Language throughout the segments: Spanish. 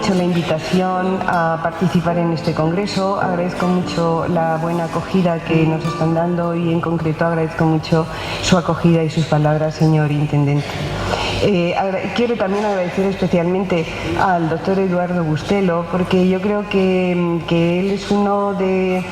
mucho la invitación a participar en este congreso, agradezco mucho la buena acogida que nos están dando y en concreto agradezco mucho su acogida y sus palabras, señor Intendente. Quiero también agradecer especialmente al doctor Eduardo Bustelo, porque yo creo que él es uno de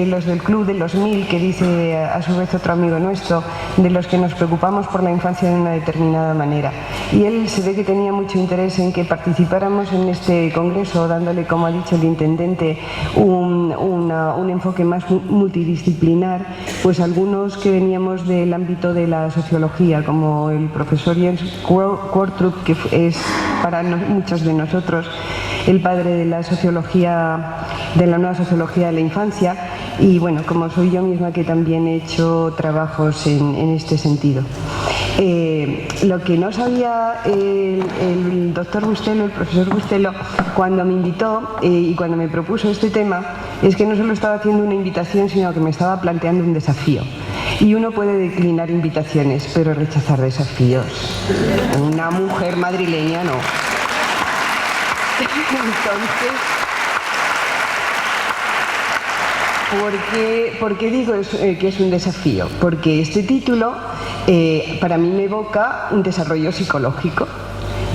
los del Club de los 1000, que dice a su vez otro amigo nuestro, de los que nos preocupamos por la infancia de una determinada manera. Y él se ve que tenía mucho interés en que participáramos en este congreso, dándole, como ha dicho el Intendente, un enfoque más multidisciplinar, pues algunos que veníamos del ámbito de la sociología, como el profesor Jens Qvortrup, que es para muchos de nosotros el padre de la sociología, de la nueva sociología de la infancia, y bueno, como soy yo misma que también he hecho trabajos en este sentido. Lo que no sabía el doctor Bustelo, el profesor Bustelo, cuando me invitó y cuando me propuso este tema, es que no solo estaba haciendo una invitación, sino que me estaba planteando un desafío. Y uno puede declinar invitaciones, pero rechazar desafíos. Una mujer madrileña no. Entonces, ¿por qué digo que es un desafío? Porque este título para mí me evoca un desarrollo psicológico.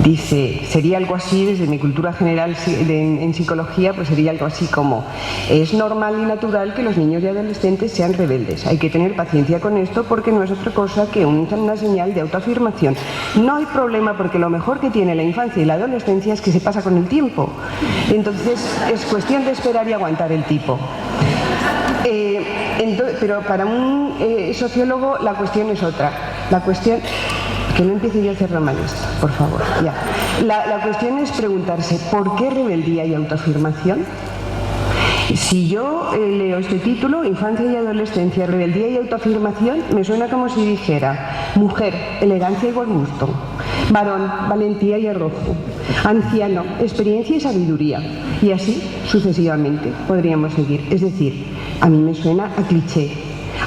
Dice, sería algo así, desde mi cultura general en psicología, pues sería algo así como: es normal y natural que los niños y adolescentes sean rebeldes. Hay que tener paciencia con esto porque no es otra cosa que una señal de autoafirmación. No hay problema porque lo mejor que tiene la infancia y la adolescencia es que se pasa con el tiempo. Entonces es cuestión de esperar y aguantar el tipo. Pero para un sociólogo la cuestión es otra. La cuestión... Que no empiece yo a hacerlo mal esto, por favor. Ya. La cuestión es preguntarse, ¿por qué rebeldía y autoafirmación? Si yo leo este título, Infancia y Adolescencia, Rebeldía y Autoafirmación, me suena como si dijera: mujer, elegancia y buen gusto; varón, valentía y arrojo; anciano, experiencia y sabiduría. Y así sucesivamente podríamos seguir. Es decir, a mí me suena a cliché,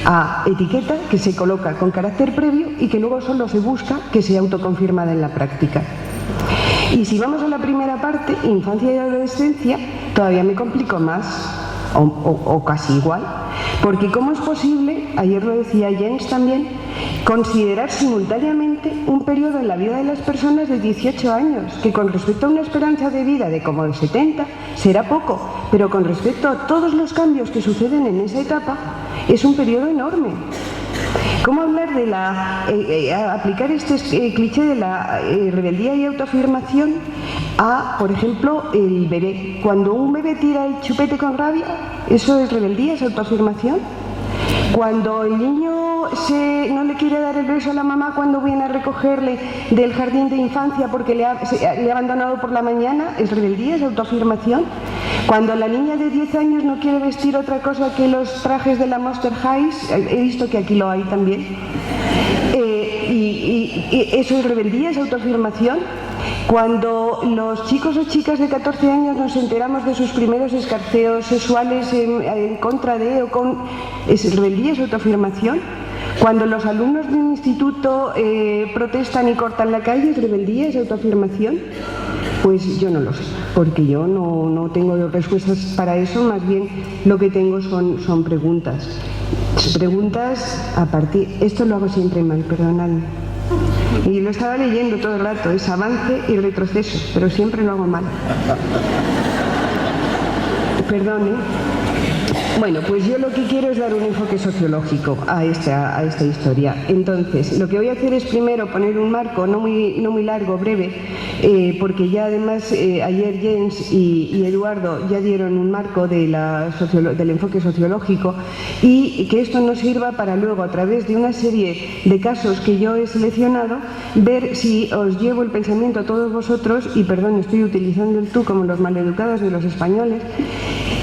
a etiqueta que se coloca con carácter previo y que luego solo se busca que sea autoconfirmada en la práctica. Y si vamos a la primera parte, infancia y adolescencia, todavía me complico más, o casi igual, porque ¿cómo es posible, ayer lo decía Jens también, considerar simultáneamente un periodo en la vida de las personas de 18 años, que con respecto a una esperanza de vida de como de 70 será poco, pero con respecto a todos los cambios que suceden en esa etapa, es un periodo enorme? ¿Cómo hablar de aplicar este cliché de la rebeldía y autoafirmación a, por ejemplo, el bebé? Cuando un bebé tira el chupete con rabia, ¿eso es rebeldía, es autoafirmación? Cuando el niño no le quiere dar el beso a la mamá cuando viene a recogerle del jardín de infancia porque le ha abandonado por la mañana, ¿es rebeldía, es autoafirmación? Cuando la niña de 10 años no quiere vestir otra cosa que los trajes de la Monster High, he visto que aquí lo hay también, y ¿eso es rebeldía, es autoafirmación? Cuando los chicos o chicas de 14 años nos enteramos de sus primeros escarceos sexuales en contra de o con... ¿Es rebeldía, es autoafirmación? Cuando los alumnos de un instituto protestan y cortan la calle, ¿es rebeldía, es autoafirmación? Pues yo no lo sé, porque yo no tengo respuestas para eso, más bien lo que tengo son preguntas. Preguntas a partir... Esto lo hago siempre mal, perdonadme. Y lo estaba leyendo todo el rato, es avance y retroceso, pero siempre lo hago mal. Perdón, ¿eh? Bueno, pues yo lo que quiero es dar un enfoque sociológico a esta historia. Entonces, lo que voy a hacer es primero poner un marco, no muy largo, breve, porque ya además ayer Jens y Eduardo ya dieron un marco del enfoque sociológico, y que esto nos sirva para luego, a través de una serie de casos que yo he seleccionado, ver si os llevo el pensamiento a todos vosotros, y perdón, estoy utilizando el tú como los maleducados de los españoles,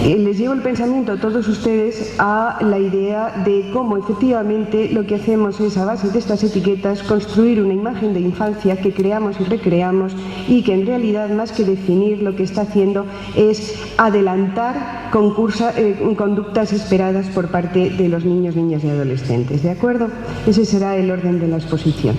les llevo el pensamiento a todos ustedes a la idea de cómo efectivamente lo que hacemos es, a base de estas etiquetas, construir una imagen de infancia que creamos y recreamos, y que en realidad, más que definir, lo que está haciendo es adelantar conductas esperadas por parte de los niños, niñas y adolescentes. ¿De acuerdo? Ese será el orden de la exposición.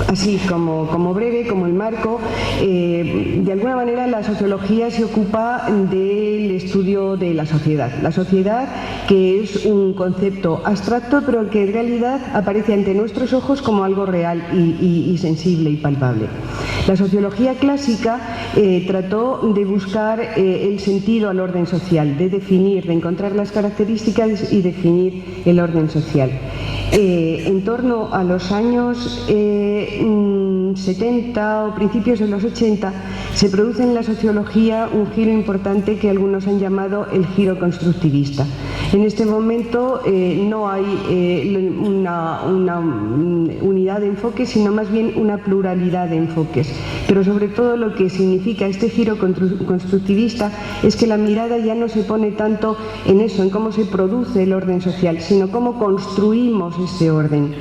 Así como breve, como el marco, de alguna manera la sociología se ocupa del estudio de la sociedad. La sociedad, que es un concepto abstracto, pero que en realidad aparece ante nuestros ojos como algo real y sensible y palpable. La sociología clásica trató de buscar el sentido al orden social, de definir, de encontrar las características y definir el orden social. En torno a los años 70 o principios de los 80 se produce en la sociología un giro importante que algunos han llamado el giro constructivista. En este momento no hay una unidad de enfoques, sino más bien una pluralidad de enfoques. Pero sobre todo lo que significa este giro constructivista es que la mirada ya no se pone tanto en eso, en cómo se produce el orden social, sino cómo construimos ese orden,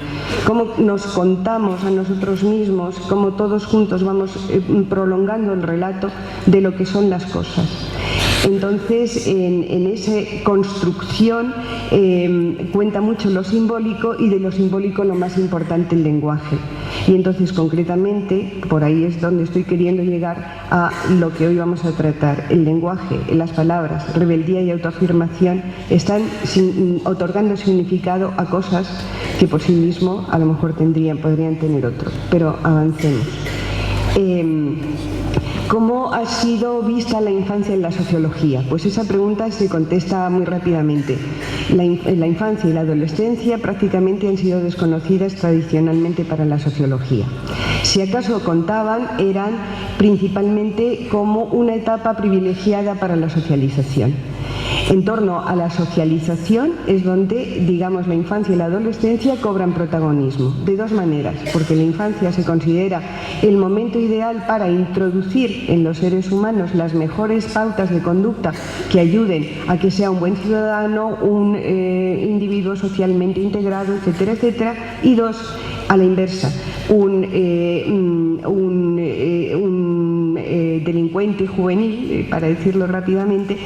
cómo nos contamos a nosotros mismos, cómo todos juntos vamos prolongando el relato de lo que son las cosas. Entonces, en esa construcción cuenta mucho lo simbólico, y de lo simbólico lo más importante, el lenguaje. Y entonces, concretamente, por ahí es donde estoy queriendo llegar a lo que hoy vamos a tratar. El lenguaje, las palabras, rebeldía y autoafirmación están otorgando significado a cosas que por sí mismo a lo mejor podrían tener otro. Pero avancemos. ¿Cómo ha sido vista la infancia en la sociología? Pues esa pregunta se contesta muy rápidamente. La infancia y la adolescencia prácticamente han sido desconocidas tradicionalmente para la sociología. Si acaso contaban, eran principalmente como una etapa privilegiada para la socialización. En torno a la socialización es donde, digamos, la infancia y la adolescencia cobran protagonismo, de dos maneras, porque la infancia se considera el momento ideal para introducir en los seres humanos las mejores pautas de conducta que ayuden a que sea un buen ciudadano, un individuo socialmente integrado, etcétera, etcétera, y dos, a la inversa, un delincuente juvenil, para decirlo rápidamente,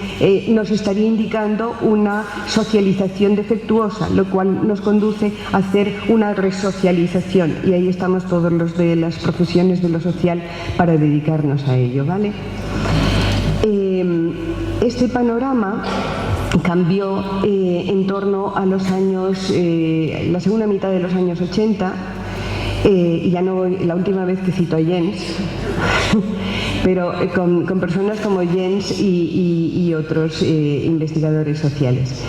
nos estaría indicando una socialización defectuosa, lo cual nos conduce a hacer una resocialización, y ahí estamos todos los de las profesiones de lo social para dedicarnos a ello, ¿vale? Este panorama cambió en torno a los años, la segunda mitad de los años 80, y ya no voy, la última vez que cito a Jens, pero con personas como Jens y otros investigadores sociales.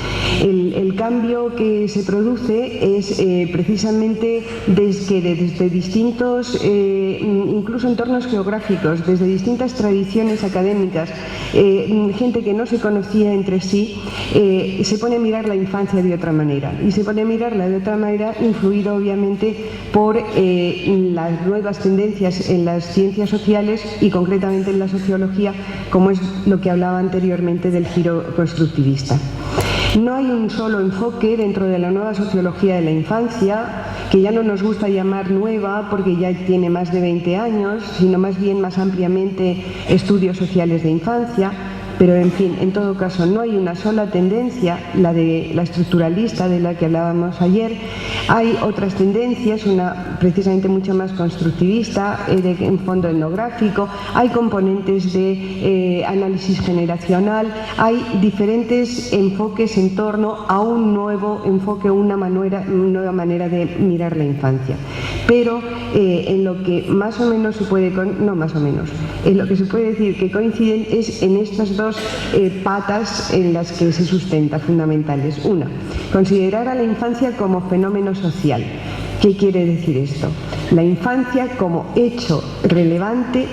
El cambio que se produce es precisamente desde distintos, incluso entornos geográficos, desde distintas tradiciones académicas, gente que no se conocía entre sí, se pone a mirar la infancia de otra manera, y se pone a mirarla de otra manera influido obviamente por las nuevas tendencias en las ciencias sociales y concretamente en la sociología, como es lo que hablaba anteriormente del giro constructivista. No hay un solo enfoque dentro de la nueva sociología de la infancia, que ya no nos gusta llamar nueva porque ya tiene más de 20 años, sino más bien más ampliamente estudios sociales de infancia. Pero, en fin, en todo caso, no hay una sola tendencia, la de la estructuralista de la que hablábamos ayer. Hay otras tendencias, una precisamente mucho más constructivista, en fondo etnográfico, hay componentes de análisis generacional, hay diferentes enfoques en torno a un nuevo enfoque, una nueva manera de mirar la infancia. Pero en lo que más o menos se puede, no más o menos, en lo que se puede decir que coinciden es en estas dos patas en las que se sustenta, fundamentales. Una, considerar a la infancia como fenómeno social. ¿Qué quiere decir esto? La infancia como hecho relevante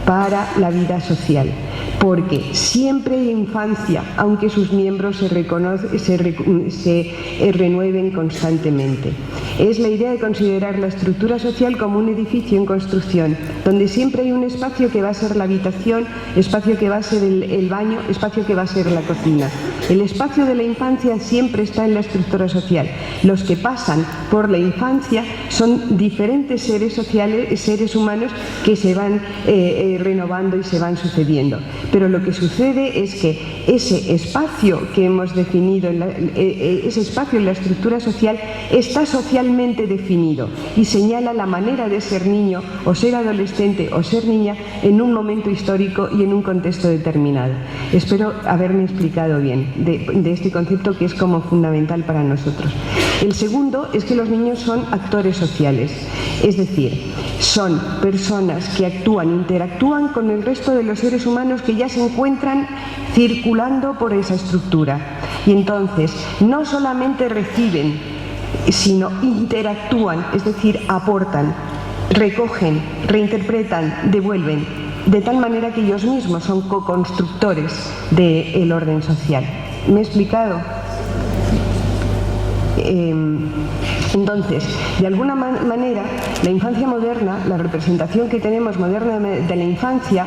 para la vida social, porque siempre hay infancia, aunque sus miembros se renueven constantemente. Es la idea de considerar la estructura social como un edificio en construcción, donde siempre hay un espacio que va a ser la habitación, espacio que va a ser el baño, espacio que va a ser la cocina. El espacio de la infancia siempre está en la estructura social. Los que pasan por la infancia son diferentes seres sociales, seres humanos que se van renovando y se van sucediendo. Pero lo que sucede es que ese espacio que hemos definido, ese espacio en la estructura social, está socialmente definido y señala la manera de ser niño o ser adolescente o ser niña en un momento histórico y en un contexto determinado. Espero haberme explicado bien de este concepto que es como fundamental para nosotros. El segundo es que los niños son actores sociales, es decir, son personas que interactúan con el resto de los seres humanos que ya se encuentran circulando por esa estructura. Y entonces, no solamente reciben, sino interactúan, es decir, aportan, recogen, reinterpretan, devuelven, de tal manera que ellos mismos son co-constructores del orden social. ¿Me he explicado? Entonces, de alguna manera, la infancia moderna, la representación que tenemos moderna de la infancia,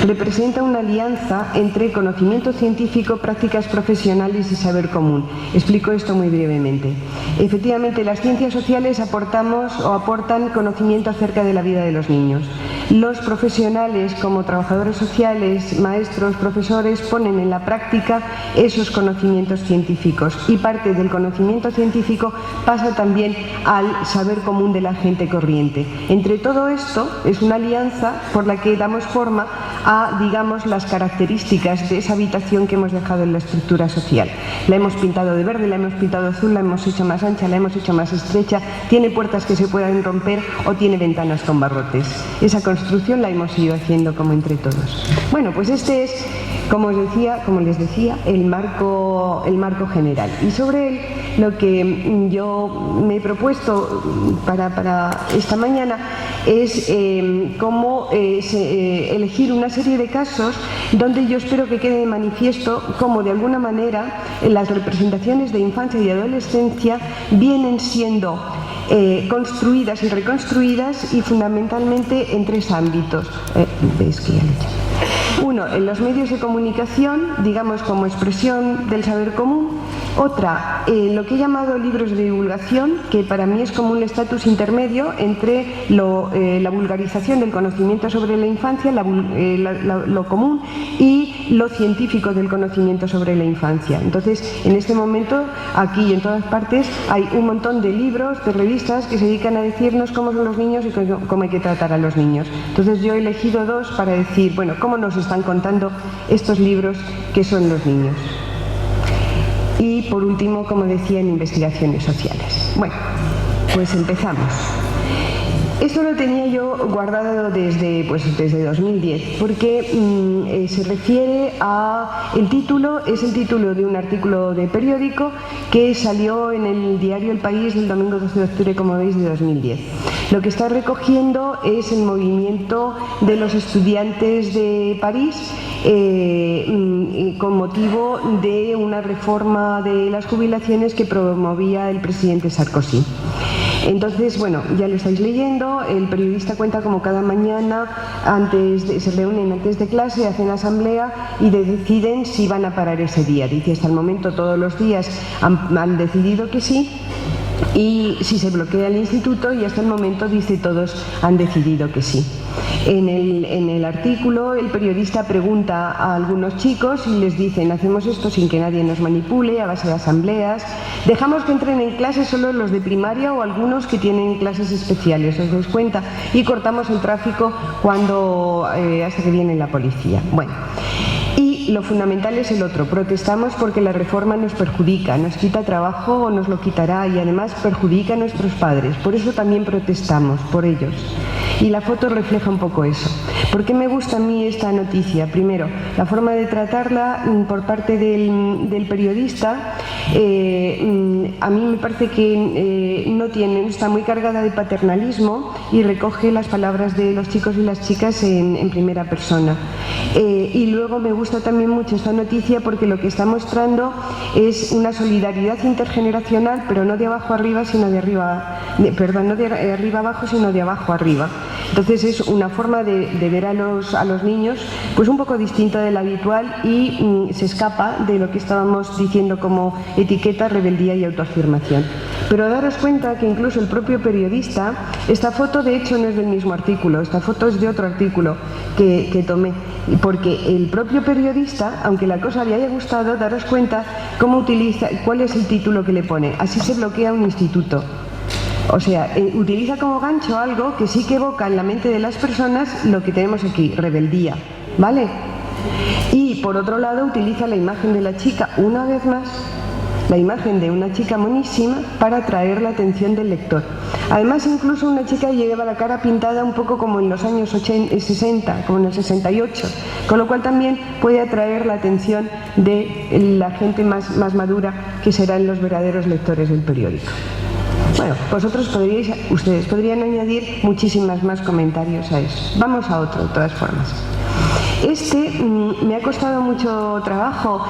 representa una alianza entre conocimiento científico, prácticas profesionales y saber común. Explico esto muy brevemente. Efectivamente, las ciencias sociales aportan conocimiento acerca de la vida de los niños. Los profesionales, como trabajadores sociales, maestros, profesores, ponen en la práctica esos conocimientos científicos, y parte del conocimiento científico pasa también al saber común de la gente corriente. Entre todo esto es una alianza por la que damos forma a, digamos, las características de esa habitación que hemos dejado en la estructura social. La hemos pintado de verde, la hemos pintado azul, la hemos hecho más ancha, la hemos hecho más estrecha, tiene puertas que se puedan romper o tiene ventanas con barrotes. Esa construcción la hemos ido haciendo como entre todos. Bueno, pues este es, como les decía, el marco general. Y sobre él, lo que yo me he propuesto para esta mañana es elegir una serie de casos donde yo espero que quede de manifiesto cómo, de alguna manera, las representaciones de infancia y adolescencia vienen siendo construidas y reconstruidas, y fundamentalmente en tres ámbitos. ¿Veis que ya lo he hecho? Uno, en los medios de comunicación, digamos, como expresión del saber común. Otra, lo que he llamado libros de divulgación, que para mí es como un estatus intermedio entre la vulgarización del conocimiento sobre la infancia, lo común, y lo científico del conocimiento sobre la infancia. Entonces, en este momento, aquí y en todas partes, hay un montón de libros, de revistas que se dedican a decirnos cómo son los niños y cómo hay que tratar a los niños. Entonces, yo he elegido dos para decir, bueno, cómo nos están contando estos libros que son los niños. Y por último, como decía, en investigaciones sociales. Bueno, pues empezamos. Esto lo tenía yo guardado desde 2010, porque se refiere a... El título es el título de un artículo de periódico que salió en el diario El País el domingo 12 de octubre, como veis, de 2010. Lo que está recogiendo es el movimiento de los estudiantes de París con motivo de una reforma de las jubilaciones que promovía el presidente Sarkozy. Entonces, bueno, ya lo estáis leyendo, el periodista cuenta como cada mañana se reúnen antes de clase, hacen asamblea y deciden si van a parar ese día. Dice, hasta el momento todos los días han decidido que sí, y si se bloquea el instituto, y hasta el momento, dice, todos han decidido que sí. En el artículo, el periodista pregunta a algunos chicos y les dicen, hacemos esto sin que nadie nos manipule, a base de asambleas, dejamos que entren en clases solo los de primaria o algunos que tienen clases especiales, os dais cuenta, y cortamos el tráfico hasta que viene la policía. Bueno. Y lo fundamental es el otro, protestamos porque la reforma nos perjudica, nos quita trabajo o nos lo quitará, y además perjudica a nuestros padres, por eso también protestamos, por ellos. Y la foto refleja un poco eso. ¿Por qué me gusta a mí esta noticia? Primero, la forma de tratarla por parte del periodista, a mí me parece que está muy cargada de paternalismo y recoge las palabras de los chicos y las chicas en primera persona. Y luego me gusta también también mucho esta noticia porque lo que está mostrando es una solidaridad intergeneracional, pero no de abajo arriba, sino de arriba, perdón, no de arriba abajo, sino de abajo arriba. Entonces es una forma de ver a los niños pues un poco distinta de la habitual y se escapa de lo que estábamos diciendo como etiqueta, rebeldía y autoafirmación. Pero daros cuenta que incluso el propio periodista, esta foto de hecho no es del mismo artículo, esta foto es de otro artículo que tomé, porque el propio periodista, aunque la cosa le haya gustado, daros cuenta cómo utiliza, cuál es el título que le pone, así se bloquea un instituto. O sea, utiliza como gancho algo que sí que evoca en la mente de las personas lo que tenemos aquí, rebeldía, ¿vale? Y por otro lado utiliza la imagen de la chica, una vez más, la imagen de una chica monísima para atraer la atención del lector. Además, incluso una chica lleva la cara pintada un poco como en los años 60, como en el 68, con lo cual también puede atraer la atención de la gente más madura, que serán los verdaderos lectores del periódico. Bueno, ustedes podrían añadir muchísimas más comentarios a eso. Vamos a otro, de todas formas. Me ha costado mucho trabajo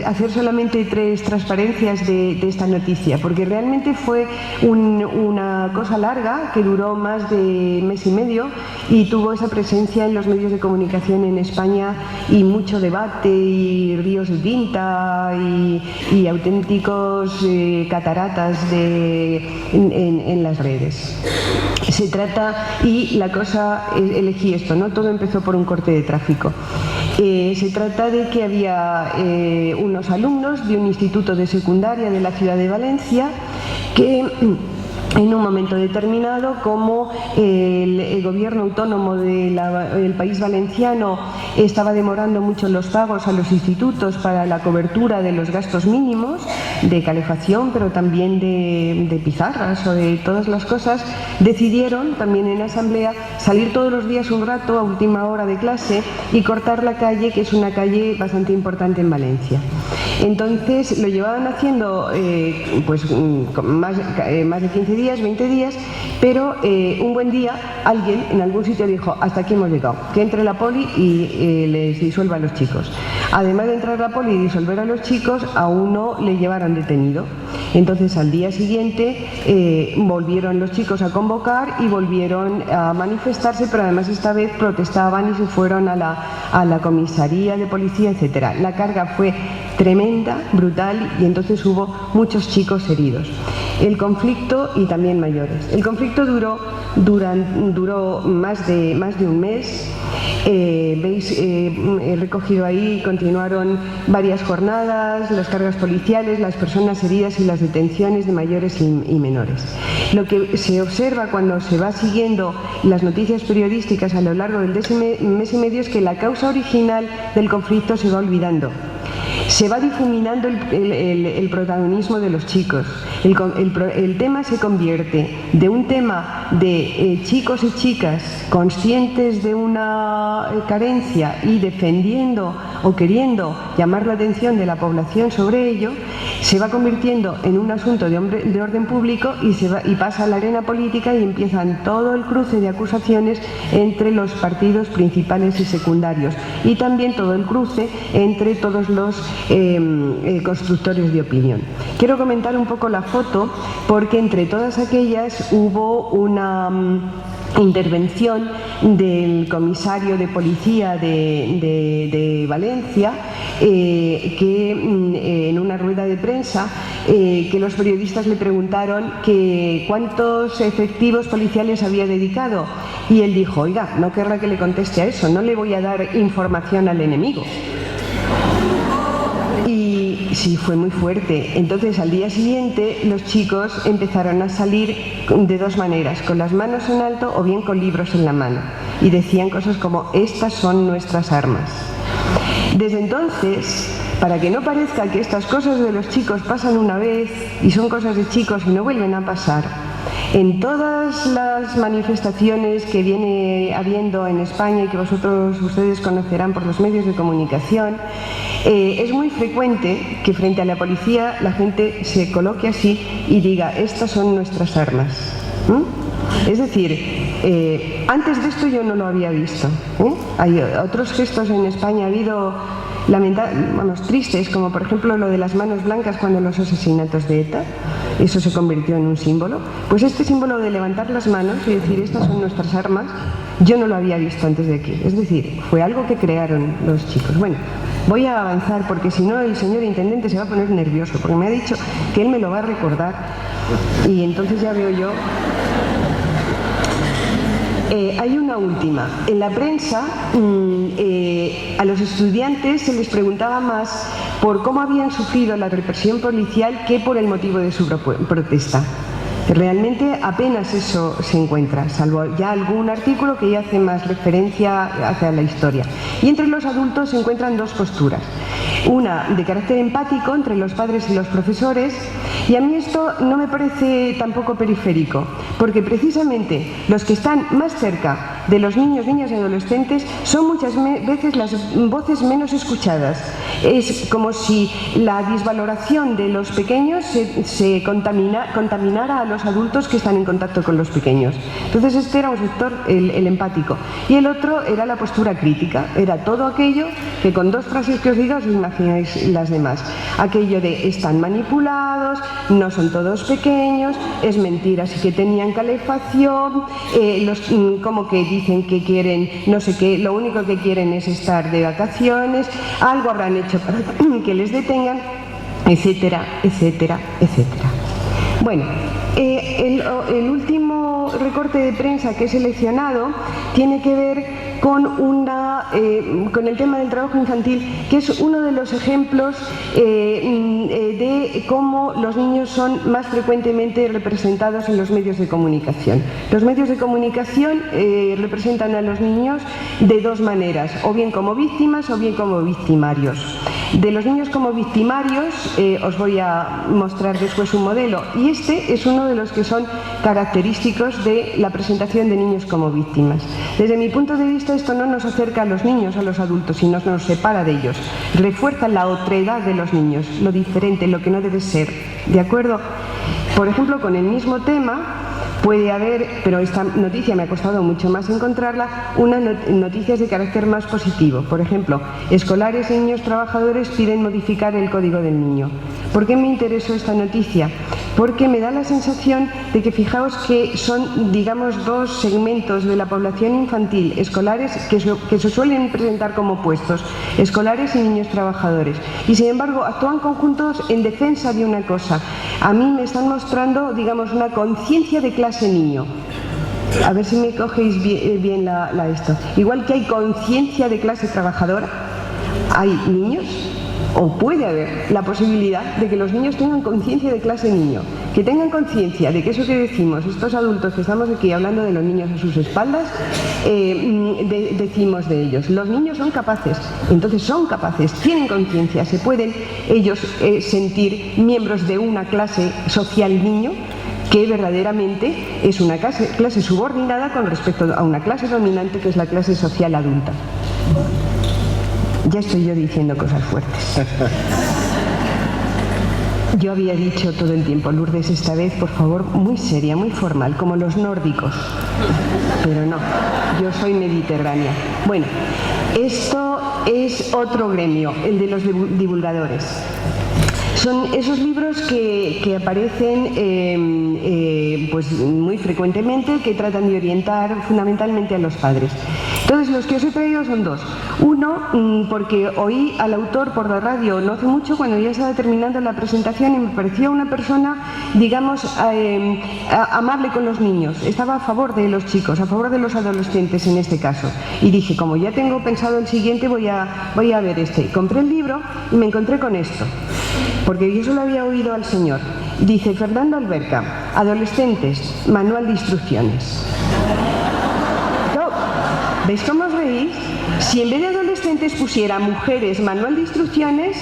hacer solamente 3 transparencias de esta noticia, porque realmente fue una cosa larga que duró más de mes y medio y tuvo esa presencia en los medios de comunicación en España y mucho debate y ríos de tinta y auténticos cataratas en las redes. Se trata, y la cosa, elegí esto, ¿no? Todo empezó por un corte de tráfico. Se trata de que había unos alumnos de un instituto de secundaria de la ciudad de Valencia que en un momento determinado, como el gobierno autónomo del país valenciano estaba demorando mucho los pagos a los institutos para la cobertura de los gastos mínimos de calefacción, pero también de pizarras o de todas las cosas, decidieron también en asamblea salir todos los días un rato a última hora de clase y cortar la calle, que es una calle bastante importante en Valencia. Entonces lo llevaban haciendo más de 15 días, 20 días, pero un buen día alguien en algún sitio dijo: hasta aquí hemos llegado, que entre la poli y les disuelva a los chicos. Además de entrar la poli y disolver a los chicos, a uno le llevaron detenido. Entonces al día siguiente volvieron los chicos a convocar y volvieron a manifestarse, pero además esta vez protestaban y se fueron a la comisaría de policía, etcétera. La carga fue tremenda, brutal, y entonces hubo muchos chicos heridos. El conflicto, y también mayores. El conflicto duró más de un mes. Veis, he recogido ahí, continuaron varias jornadas, las cargas policiales, las personas heridas y las detenciones de mayores y menores. Lo que se observa cuando se va siguiendo las noticias periodísticas a lo largo del mes y medio es que la causa original del conflicto se va olvidando. Se va difuminando el protagonismo de los chicos. El tema se convierte de un tema de chicos y chicas conscientes de una carencia y defendiendo o queriendo llamar la atención de la población sobre ello, se va convirtiendo en un asunto de orden público y pasa a la arena política y empiezan todo el cruce de acusaciones entre los partidos principales y secundarios y también todo el cruce entre todos los constructores de opinión. Quiero comentar un poco la foto porque entre todas aquellas hubo una intervención del comisario de policía de Valencia que en una rueda de prensa que los periodistas le preguntaron que cuántos efectivos policiales había dedicado y él dijo: oiga, no querrá que le conteste a eso, no le voy a dar información al enemigo. Y sí, fue muy fuerte. Entonces al día siguiente los chicos empezaron a salir de dos maneras: con las manos en alto o bien con libros en la mano, y decían cosas como: estas son nuestras armas. Desde entonces, para que no parezca que estas cosas de los chicos pasan una vez y son cosas de chicos y no vuelven a pasar, en todas las manifestaciones que viene habiendo en España y que ustedes conocerán por los medios de comunicación, es muy frecuente que frente a la policía la gente se coloque así y diga: estas son nuestras armas. Es decir, antes de esto yo no lo había visto. Hay otros gestos en España, ha habido tristes, como por ejemplo lo de las manos blancas cuando los asesinatos de ETA, eso se convirtió en un símbolo. Pues este símbolo de levantar las manos y decir estas son nuestras armas, yo no lo había visto antes de aquí. Es decir, fue algo que crearon los chicos. Bueno, voy a avanzar porque si no el señor intendente se va a poner nervioso, porque me ha dicho que él me lo va a recordar y entonces ya veo yo. Hay una última. En la prensa a los estudiantes se les preguntaba más por cómo habían sufrido la represión policial que por el motivo de su protesta. Realmente apenas eso se encuentra, salvo ya algún artículo que ya hace más referencia hacia la historia. Y entre los adultos se encuentran dos posturas. Una de carácter empático entre los padres y los profesores, y a mí esto no me parece tampoco periférico, porque precisamente los que están más cerca de los niños, niñas y adolescentes son muchas veces las voces menos escuchadas. Es como si la desvaloración de los pequeños se contaminara a los adultos que están en contacto con los pequeños. Entonces este era un sector, el empático, y el otro era la postura crítica, era todo aquello que con dos frases que os diga os imagináis las demás. Aquello de están manipulados, no son todos pequeños, es mentira, sí que tenían calefacción, como que dicen que quieren no sé qué, lo único que quieren es estar de vacaciones, algo habrán hecho para que les detengan, etcétera, etcétera, etcétera. Bueno, el último recorte de prensa que he seleccionado tiene que ver con el tema del trabajo infantil, que es uno de los ejemplos de cómo los niños son más frecuentemente representados en los medios de comunicación. Los medios de comunicación representan a los niños de dos maneras, o bien como víctimas o bien como victimarios. De los niños como victimarios os voy a mostrar después un modelo, y este es uno de los que son característicos de la presentación de niños como víctimas. Desde mi punto de vista, esto no nos acerca a los niños, a los adultos, sino nos separa de ellos. Refuerza la otredad de los niños, lo diferente, lo que no debe ser. ¿De acuerdo? Por ejemplo, con el mismo tema puede haber, pero esta noticia me ha costado mucho más encontrarla, noticias de carácter más positivo. Por ejemplo, escolares y niños trabajadores piden modificar el código del niño. ¿Por qué me interesó esta noticia? Porque me da la sensación de que fijaos que son, digamos, dos segmentos de la población infantil, escolares, que se suelen presentar como opuestos, escolares y niños trabajadores. Y sin embargo actúan conjuntos en defensa de una cosa. A mí me están mostrando, digamos, una conciencia de clase niño. A ver si me cogéis bien esto. Igual que hay conciencia de clase trabajadora, hay niños, o puede haber la posibilidad de que los niños tengan conciencia de clase niño, que tengan conciencia de que eso que decimos, estos adultos que estamos aquí hablando de los niños a sus espaldas, decimos de ellos. Los niños son capaces, entonces son capaces, tienen conciencia, se pueden ellos sentir miembros de una clase social niño, que verdaderamente es una clase subordinada con respecto a una clase dominante que es la clase social adulta. Ya estoy yo diciendo cosas fuertes. Yo había dicho todo el tiempo, Lourdes, esta vez, por favor, muy seria, muy formal, como los nórdicos. Pero no, yo soy mediterránea. Bueno, esto es otro gremio, el de los divulgadores. Son esos libros que aparecen pues muy frecuentemente, que tratan de orientar fundamentalmente a los padres. Entonces, los que os he traído son dos. Uno, porque oí al autor por la radio no hace mucho, cuando ya estaba terminando la presentación, y me pareció una persona, digamos, amable con los niños. Estaba a favor de los chicos, a favor de los adolescentes en este caso. Y dije, como ya tengo pensado el siguiente, voy a ver este. Compré el libro y me encontré con esto, porque yo solo había oído al señor. Dice, Fernando Alberca, adolescentes, manual de instrucciones. ¿Veis cómo os reís? Si en vez de adolescentes pusiera mujeres, manual de instrucciones,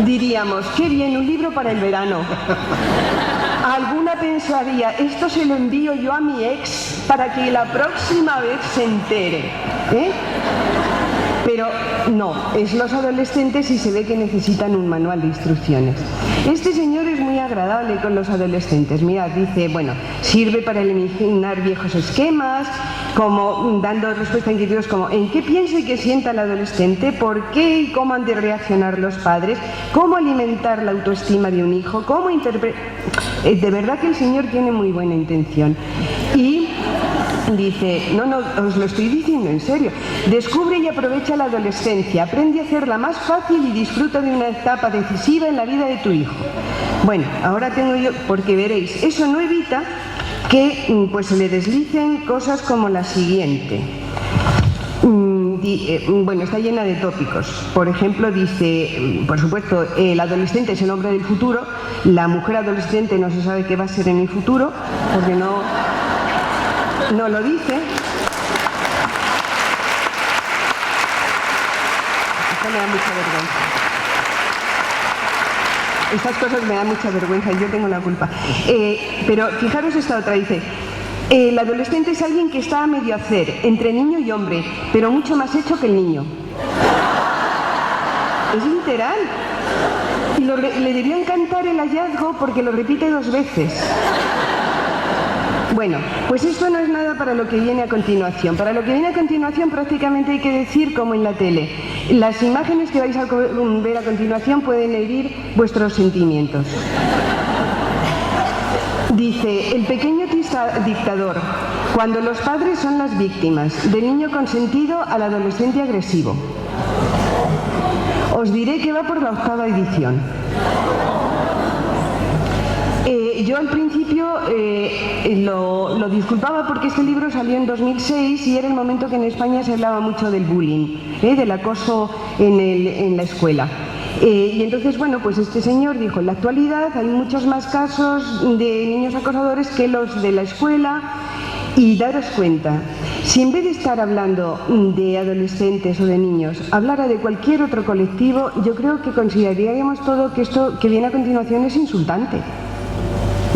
diríamos, qué bien, un libro para el verano. Alguna pensaría, esto se lo envío yo a mi ex para que la próxima vez se entere. Pero no, es los adolescentes y se ve que necesitan un manual de instrucciones. Este señor es muy agradable con los adolescentes. Mira, dice, bueno, sirve para eliminar viejos esquemas, como dando respuesta a inquietudes como ¿en qué piensa y qué sienta el adolescente? ¿Por qué y cómo han de reaccionar los padres? ¿Cómo alimentar la autoestima de un hijo? ¿Cómo interpretar? De verdad que el señor tiene muy buena intención. Y dice, no, os lo estoy diciendo en serio, descubre y aprovecha la adolescencia, aprende a hacerla más fácil y disfruta de una etapa decisiva en la vida de tu hijo. Bueno, ahora tengo yo, porque veréis, eso no evita que pues se le deslicen cosas como la siguiente. Bueno, está llena de tópicos. Por ejemplo, dice, por supuesto, el adolescente es el hombre del futuro, la mujer adolescente no se sabe qué va a ser en el futuro, porque no lo dice. Esto me da mucha vergüenza. Estas cosas me dan mucha vergüenza y yo tengo la culpa. Pero fijaros esta otra, dice, el adolescente es alguien que está a medio hacer, entre niño y hombre, pero mucho más hecho que el niño. Es literal. Y le debió encantar el hallazgo porque lo repite 2 veces. Bueno, pues esto no es nada para lo que viene a continuación. Para lo que viene a continuación prácticamente hay que decir como en la tele. Las imágenes que vais a ver a continuación pueden herir vuestros sentimientos. Dice, el pequeño dictador, cuando los padres son las víctimas, del niño consentido al adolescente agresivo. Os diré que va por la 8ª edición. Yo al principio lo disculpaba porque este libro salió en 2006 y era el momento que en España se hablaba mucho del bullying, del acoso en la escuela. Y entonces, bueno, pues este señor dijo, en la actualidad hay muchos más casos de niños acosadores que los de la escuela. Y daros cuenta, si en vez de estar hablando de adolescentes o de niños, hablara de cualquier otro colectivo, yo creo que consideraríamos todo que esto que viene a continuación es insultante.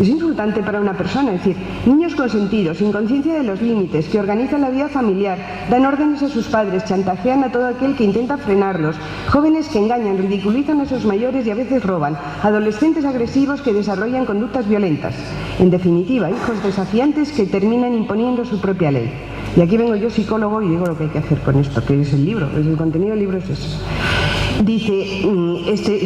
Es insultante para una persona, es decir, niños consentidos, sin conciencia de los límites, que organizan la vida familiar, dan órdenes a sus padres, chantajean a todo aquel que intenta frenarlos, jóvenes que engañan, ridiculizan a sus mayores y a veces roban, adolescentes agresivos que desarrollan conductas violentas. En definitiva, hijos desafiantes que terminan imponiendo su propia ley. Y aquí vengo yo, psicólogo, y digo lo que hay que hacer con esto, que es el libro, el contenido del libro es eso. Dice,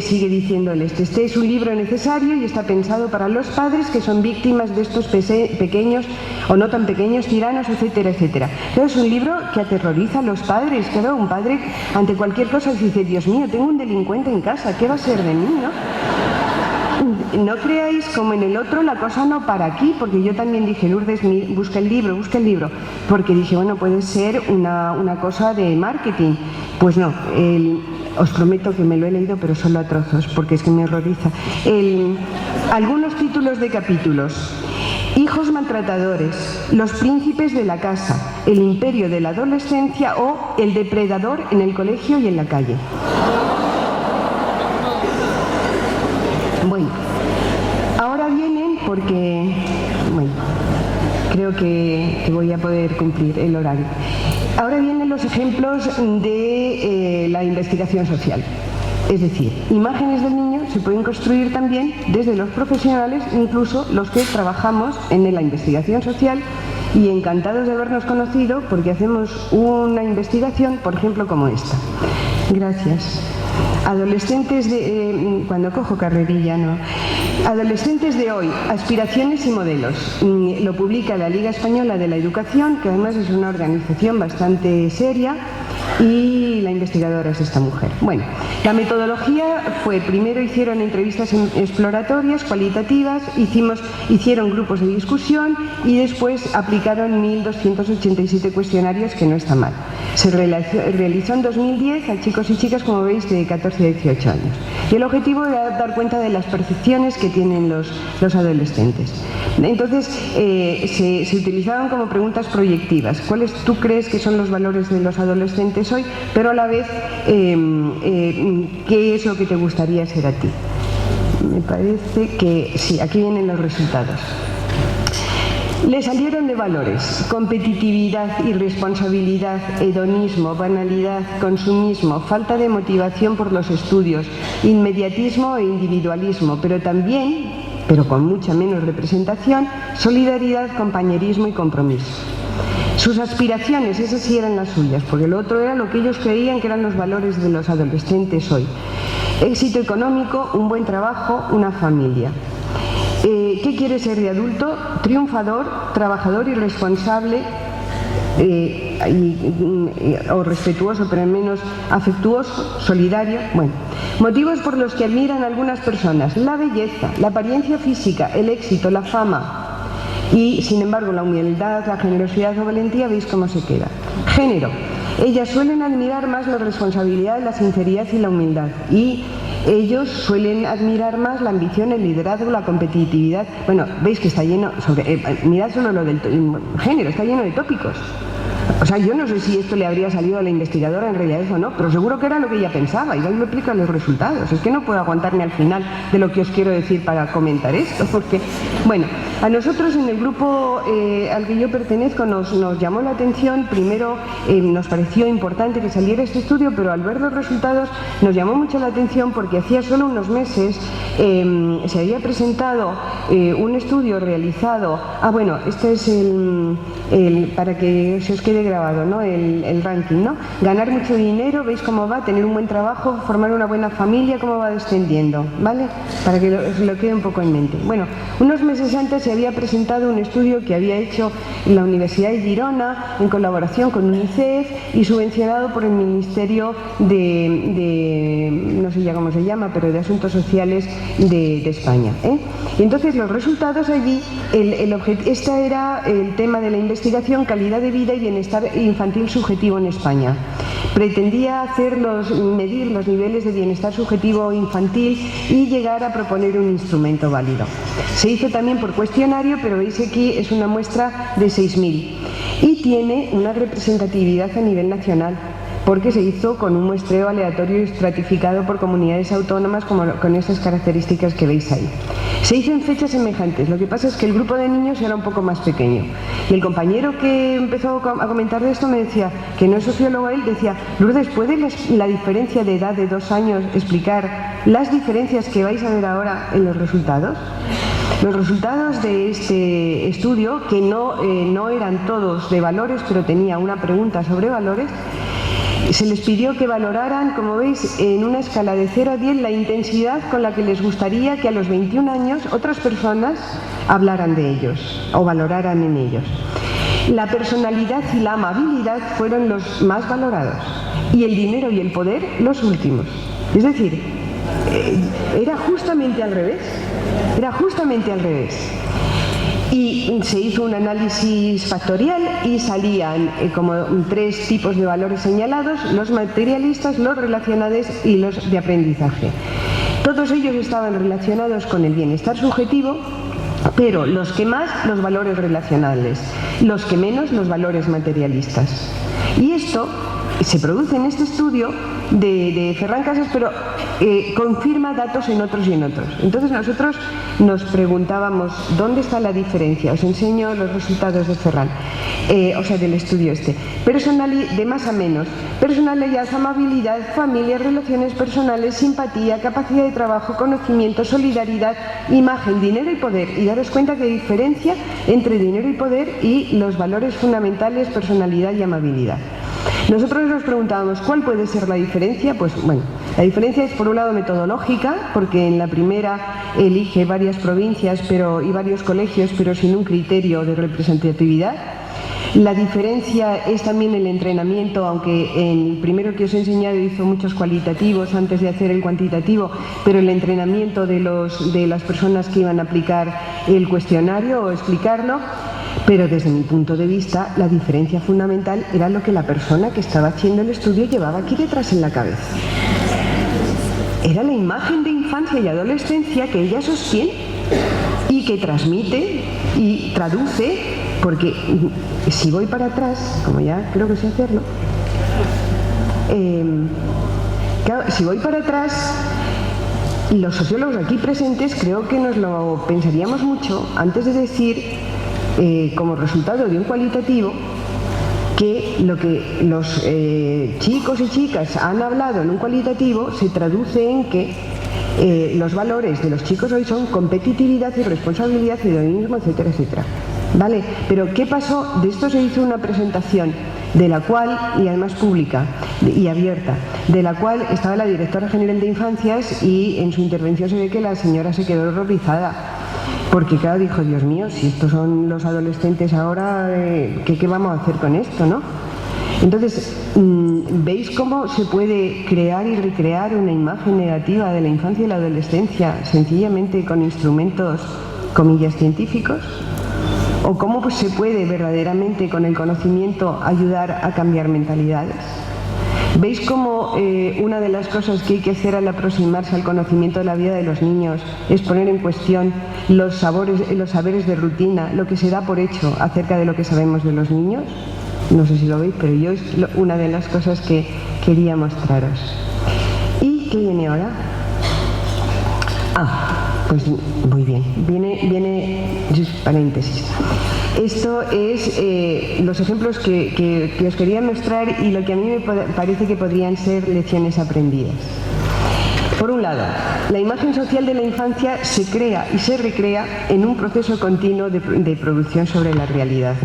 sigue diciendo él, este es un libro necesario y está pensado para los padres que son víctimas de estos pequeños o no tan pequeños tiranos, etcétera, etcétera. Pero es un libro que aterroriza a los padres. Claro, un padre ante cualquier cosa dice, Dios mío, tengo un delincuente en casa, ¿qué va a ser de mí, no? No creáis como en el otro, la cosa no para aquí, porque yo también dije, Lourdes, busca el libro, porque dije, bueno, puede ser una cosa de marketing. Pues no, os prometo que me lo he leído, pero solo a trozos, porque es que me horroriza. Algunos títulos de capítulos. Hijos maltratadores, los príncipes de la casa, el imperio de la adolescencia o el depredador en el colegio y en la calle. Bueno, ahora vienen porque, bueno, creo que voy a poder cumplir el horario. Ahora vienen los ejemplos de la investigación social. Es decir, imágenes del niño se pueden construir también desde los profesionales, incluso los que trabajamos en la investigación social, y encantados de habernos conocido porque hacemos una investigación, por ejemplo, como esta. Gracias. Adolescentes cuando cojo carrerilla, no. Adolescentes de hoy, aspiraciones y modelos. Lo publica la Liga Española de la Educación, que además es una organización bastante seria, y la investigadora es esta mujer. Bueno, la metodología fue, primero hicieron entrevistas exploratorias, cualitativas, hicieron grupos de discusión y después aplicaron 1.287 cuestionarios, que no está mal. Se realizó en 2010 a chicos y chicas, como veis, de 14 a 18 años. Y el objetivo era dar cuenta de las percepciones que tienen los adolescentes. Entonces, se utilizaban como preguntas proyectivas. ¿Cuáles tú crees que son los valores de los adolescentes hoy? Pero a la vez, ¿qué es lo que te gustaría ser a ti? Me parece que sí, aquí vienen los resultados. Le salieron de valores: competitividad, irresponsabilidad, hedonismo, banalidad, consumismo, falta de motivación por los estudios, inmediatismo e individualismo, pero también, pero con mucha menos representación, solidaridad, compañerismo y compromiso. Sus aspiraciones, esas sí eran las suyas, porque lo otro era lo que ellos creían que eran los valores de los adolescentes hoy: éxito económico, un buen trabajo, una familia. ¿Qué quiere ser de adulto? Triunfador, trabajador y responsable, o respetuoso, pero menos afectuoso, solidario. Bueno, motivos por los que admiran a algunas personas: la belleza, la apariencia física, el éxito, la fama. Y, sin embargo, la humildad, la generosidad o valentía, veis cómo se queda. Género. Ellas suelen admirar más la responsabilidad, la sinceridad y la humildad. Y ellos suelen admirar más la ambición, el liderazgo, la competitividad. Bueno, veis que está lleno, mirad solo lo del género, está lleno de tópicos. O sea, yo no sé si esto le habría salido a la investigadora en realidad o no, pero seguro que era lo que ella pensaba, y ahí me explica los resultados. Es que no puedo aguantarme al final de lo que os quiero decir para comentar esto, porque, bueno, a nosotros en el grupo al que yo pertenezco nos llamó la atención. Primero nos pareció importante que saliera este estudio, pero al ver los resultados nos llamó mucho la atención porque hacía solo unos meses se había presentado un estudio realizado. Bueno, este es para que se os quede grabado, ¿no? El ranking, ¿no? Ganar mucho dinero, veis cómo va, tener un buen trabajo, formar una buena familia, cómo va descendiendo, ¿vale? Para que os lo quede un poco en mente. Bueno, unos meses antes se había presentado un estudio que había hecho la Universidad de Girona en colaboración con UNICEF y subvencionado por el Ministerio de no sé ya cómo se llama, pero de Asuntos Sociales de España, ¿eh? Y entonces los resultados allí, este era el tema de la investigación: calidad de vida y bienestar infantil subjetivo en España. Pretendía medir los niveles de bienestar subjetivo infantil y llegar a proponer un instrumento válido. Se hizo también por cuestionario, pero veis aquí es una muestra de 6.000 y tiene una representatividad a nivel nacional, porque se hizo con un muestreo aleatorio y estratificado por comunidades autónomas con esas características que veis ahí. Se hizo en fechas semejantes, lo que pasa es que el grupo de niños era un poco más pequeño. Y el compañero que empezó a comentar de esto me decía, que no es sociólogo él, decía: Lourdes, ¿puede la diferencia de edad de 2 años explicar las diferencias que vais a ver ahora en los resultados? Los resultados de este estudio, que no eran todos de valores, pero tenía una pregunta sobre valores, se les pidió que valoraran, como veis, en una escala de 0 a 10 la intensidad con la que les gustaría que a los 21 años otras personas hablaran de ellos o valoraran en ellos. La personalidad y la amabilidad fueron los más valorados y el dinero y el poder los últimos. Es decir, era justamente al revés. Era justamente al revés. Y se hizo un análisis factorial y salían como 3 tipos de valores señalados: los materialistas, los relacionales y los de aprendizaje. Todos ellos estaban relacionados con el bienestar subjetivo, pero los que más, los valores relacionales, los que menos, los valores materialistas. Y esto se produce en este estudio de Ferran Casas, pero confirma datos en otros y en otros. Entonces nosotros nos preguntábamos, ¿dónde está la diferencia? Os enseño los resultados de Ferran, o sea, del estudio este. De más a menos: personalidad, amabilidad, familia, relaciones personales, simpatía, capacidad de trabajo, conocimiento, solidaridad, imagen, dinero y poder. Y daros cuenta que hay diferencia entre dinero y poder y los valores fundamentales, personalidad y amabilidad. Nosotros nos preguntábamos, ¿cuál puede ser la diferencia? Pues bueno, la diferencia es por un lado metodológica, porque en la primera elige varias provincias y varios colegios, pero sin un criterio de representatividad. La diferencia es también el entrenamiento, aunque en el primero que os he enseñado hizo muchos cualitativos antes de hacer el cuantitativo, pero el entrenamiento de las personas que iban a aplicar el cuestionario o explicarlo. Pero desde mi punto de vista, la diferencia fundamental era lo que la persona que estaba haciendo el estudio llevaba aquí detrás en la cabeza. Era la imagen de infancia y adolescencia que ella sostiene y que transmite y traduce, porque si voy para atrás, como ya creo que sé hacerlo, claro, si voy para atrás, los sociólogos aquí presentes creo que nos lo pensaríamos mucho antes de decir como resultado de un cualitativo, que lo que los chicos y chicas han hablado en un cualitativo se traduce en que los valores de los chicos hoy son competitividad y responsabilidad, hedonismo, etcétera, etcétera. ¿Vale? Pero ¿qué pasó? De esto se hizo una presentación de la cual, y además pública y abierta, de la cual estaba la directora general de Infancias, y en su intervención se ve que la señora se quedó horrorizada. Porque claro, dijo, Dios mío, si estos son los adolescentes ahora, ¿qué vamos a hacer con esto, no? Entonces, ¿veis cómo se puede crear y recrear una imagen negativa de la infancia y la adolescencia sencillamente con instrumentos, comillas, científicos? ¿O cómo se puede verdaderamente con el conocimiento ayudar a cambiar mentalidades? ¿Veis cómo una de las cosas que hay que hacer al aproximarse al conocimiento de la vida de los niños es poner en cuestión los saberes de rutina, lo que se da por hecho acerca de lo que sabemos de los niños? No sé si lo veis, pero yo es una de las cosas que quería mostraros. ¿Y qué viene ahora? Pues muy bien, viene paréntesis. Esto es los ejemplos que os quería mostrar y lo que a mí me parece que podrían ser lecciones aprendidas. Por un lado, la imagen social de la infancia se crea y se recrea en un proceso continuo de producción sobre la realidad.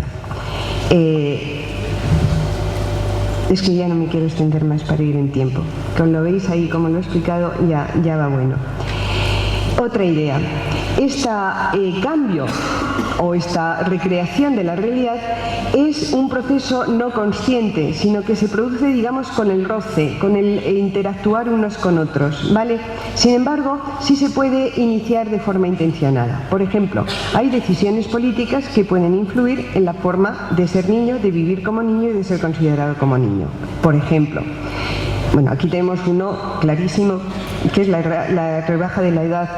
Es que ya no me quiero extender más para ir en tiempo. Como lo veis ahí, como lo he explicado, ya va bueno. Otra idea. Este cambio o esta recreación de la realidad es un proceso no consciente, sino que se produce, digamos, con el roce, con el interactuar unos con otros, ¿vale? Sin embargo, sí se puede iniciar de forma intencionada. Por ejemplo, hay decisiones políticas que pueden influir en la forma de ser niño, de vivir como niño y de ser considerado como niño. Por ejemplo, bueno, aquí tenemos uno clarísimo, que es la rebaja de la edad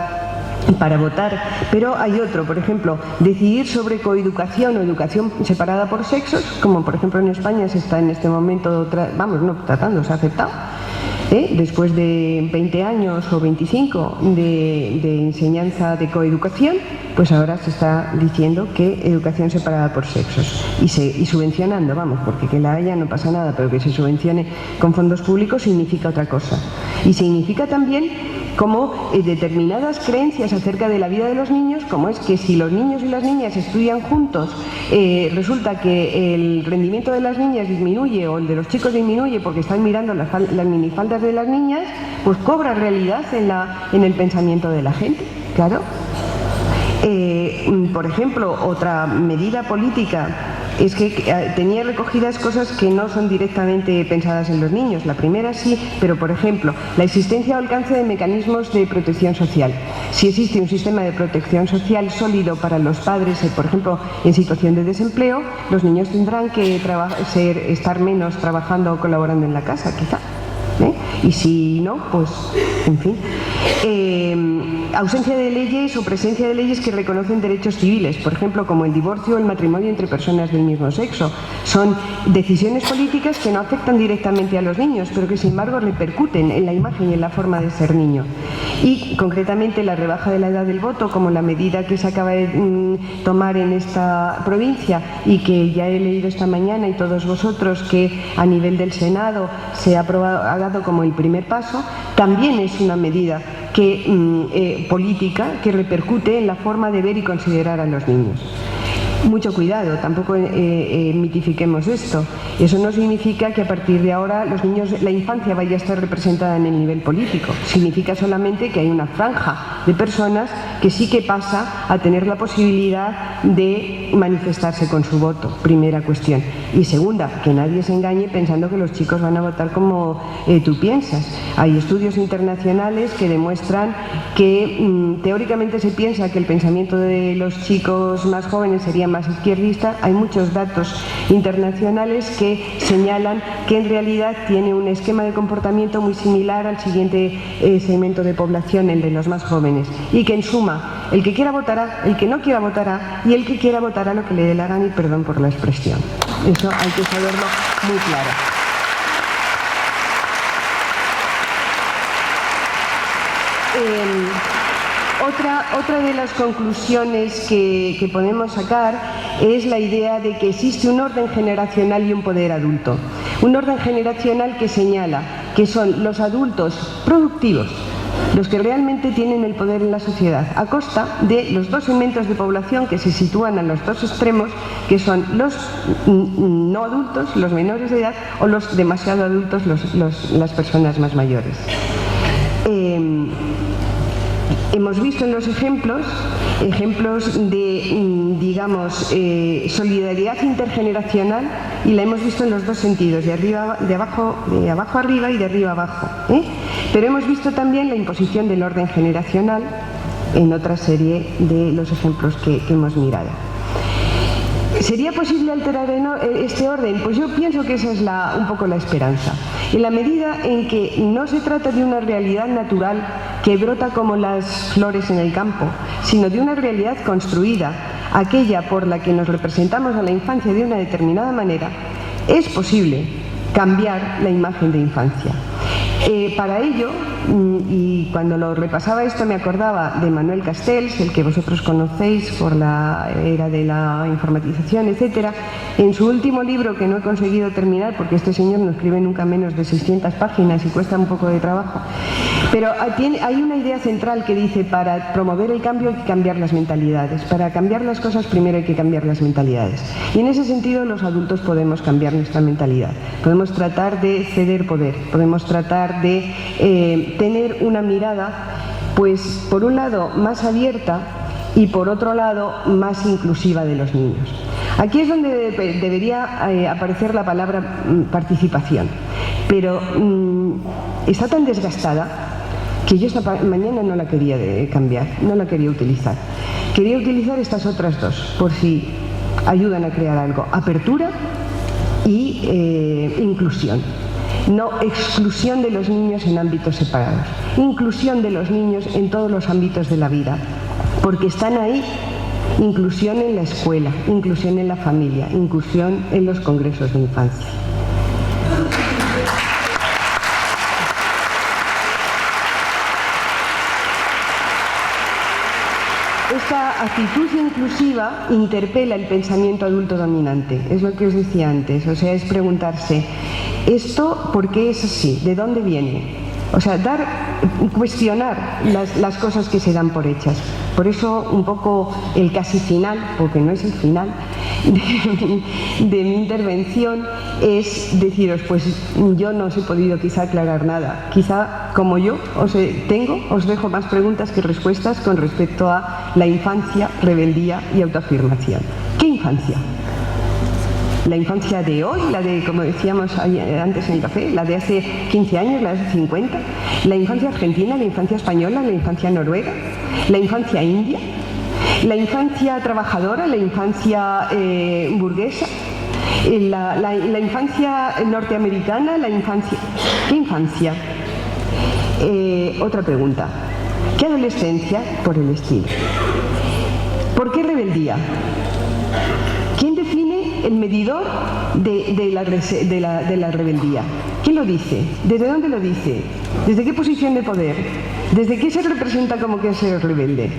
para votar, pero hay otro, por ejemplo, decidir sobre coeducación o educación separada por sexos, como por ejemplo en España se está en este momento, se ha aceptado, después de 20 años o 25 de enseñanza de coeducación, pues ahora se está diciendo que educación separada por sexos y subvencionando, porque que la haya no pasa nada, pero que se subvencione con fondos públicos significa otra cosa. Y significa también como determinadas creencias acerca de la vida de los niños, como es que si los niños y las niñas estudian juntos, resulta que el rendimiento de las niñas disminuye o el de los chicos disminuye porque están mirando las minifaldas de las niñas, pues cobra realidad en el pensamiento de la gente, claro. Por ejemplo, otra medida política es que tenía recogidas cosas que no son directamente pensadas en los niños. La primera sí, pero por ejemplo, la existencia o alcance de mecanismos de protección social. Si existe un sistema de protección social sólido para los padres, por ejemplo, en situación de desempleo, los niños tendrán que estar menos trabajando o colaborando en la casa, quizá. Y si no, pues, en fin. Ausencia de leyes o presencia de leyes que reconocen derechos civiles, por ejemplo, como el divorcio o el matrimonio entre personas del mismo sexo. Son decisiones políticas que no afectan directamente a los niños, pero que sin embargo repercuten en la imagen y en la forma de ser niño. Y concretamente la rebaja de la edad del voto, como la medida que se acaba de tomar en esta provincia y que ya he leído esta mañana y todos vosotros que a nivel del Senado se ha dado como el primer paso, también es una medida política que repercute en la forma de ver y considerar a los niños. Mucho cuidado, tampoco mitifiquemos esto. Eso no significa que a partir de ahora la infancia vaya a estar representada en el nivel político. Significa solamente que hay una franja de personas que sí que pasa a tener la posibilidad de manifestarse con su voto, primera cuestión. Y segunda, que nadie se engañe pensando que los chicos van a votar como tú piensas. Hay estudios internacionales que demuestran que teóricamente se piensa que el pensamiento de los chicos más jóvenes sería más izquierdista. Hay muchos datos internacionales que señalan que en realidad tiene un esquema de comportamiento muy similar al siguiente segmento de población, el de los más jóvenes, y que en suma, el que quiera votará, el que no quiera votará y el que quiera votará lo que le dé la gana, y perdón por la expresión. Eso hay que saberlo muy claro. Otra de las conclusiones que podemos sacar es la idea de que existe un orden generacional y un poder adulto. Un orden generacional que señala que son los adultos productivos los que realmente tienen el poder en la sociedad, a costa de los dos segmentos de población que se sitúan a los dos extremos, que son los no adultos, los menores de edad, o los demasiado adultos, las personas más mayores. Hemos visto en los ejemplos de, digamos, solidaridad intergeneracional, y la hemos visto en los dos sentidos, de abajo arriba y de arriba abajo, Pero hemos visto también la imposición del orden generacional en otra serie de los ejemplos que hemos mirado. ¿Sería posible alterar este orden? Pues yo pienso que esa es un poco la esperanza. En la medida en que no se trata de una realidad natural que brota como las flores en el campo, sino de una realidad construida, aquella por la que nos representamos a la infancia de una determinada manera, es posible cambiar la imagen de infancia. Para ello, y cuando lo repasaba esto me acordaba de Manuel Castells, el que vosotros conocéis por la era de la informatización, etcétera. En su último libro, que no he conseguido terminar porque este señor no escribe nunca menos de 600 páginas y cuesta un poco de trabajo, pero hay una idea central que dice: para promover el cambio hay que cambiar las mentalidades, para cambiar las cosas primero hay que cambiar las mentalidades. Y en ese sentido los adultos podemos cambiar nuestra mentalidad, podemos tratar de ceder poder, podemos tratar de tener una mirada, pues por un lado más abierta y por otro lado más inclusiva de los niños. Aquí es donde debería aparecer la palabra participación, pero está tan desgastada que yo esta mañana no la quería cambiar, no la quería utilizar. Quería utilizar estas otras dos, por si ayudan a crear algo: apertura y inclusión. No exclusión de los niños en ámbitos separados, inclusión de los niños en todos los ámbitos de la vida, porque están ahí. Inclusión en la escuela, inclusión en la familia, inclusión en los congresos de infancia. Esta actitud inclusiva interpela el pensamiento adulto dominante, es lo que os decía antes, o sea, es preguntarse: ¿esto por qué es así? ¿De dónde viene? O sea, cuestionar las cosas que se dan por hechas. Por eso un poco el casi final, porque no es el final de mi intervención, es deciros: pues yo no os he podido quizá aclarar nada. Quizá, como yo os dejo más preguntas que respuestas con respecto a la infancia, rebeldía y autoafirmación. ¿Qué infancia? La infancia de hoy, la de, como decíamos antes en el café, la de hace 15 años, la de hace 50, la infancia argentina, la infancia española, la infancia noruega, la infancia india, la infancia trabajadora, la infancia burguesa, la infancia norteamericana, la infancia... ¿Qué infancia? Otra pregunta. ¿Qué adolescencia? Por el estilo. ¿Por qué rebeldía? ¿Quién define el medidor de la rebeldía? ¿Quién lo dice? ¿Desde dónde lo dice? ¿Desde qué posición de poder? ¿Desde qué se representa como que es ser rebelde?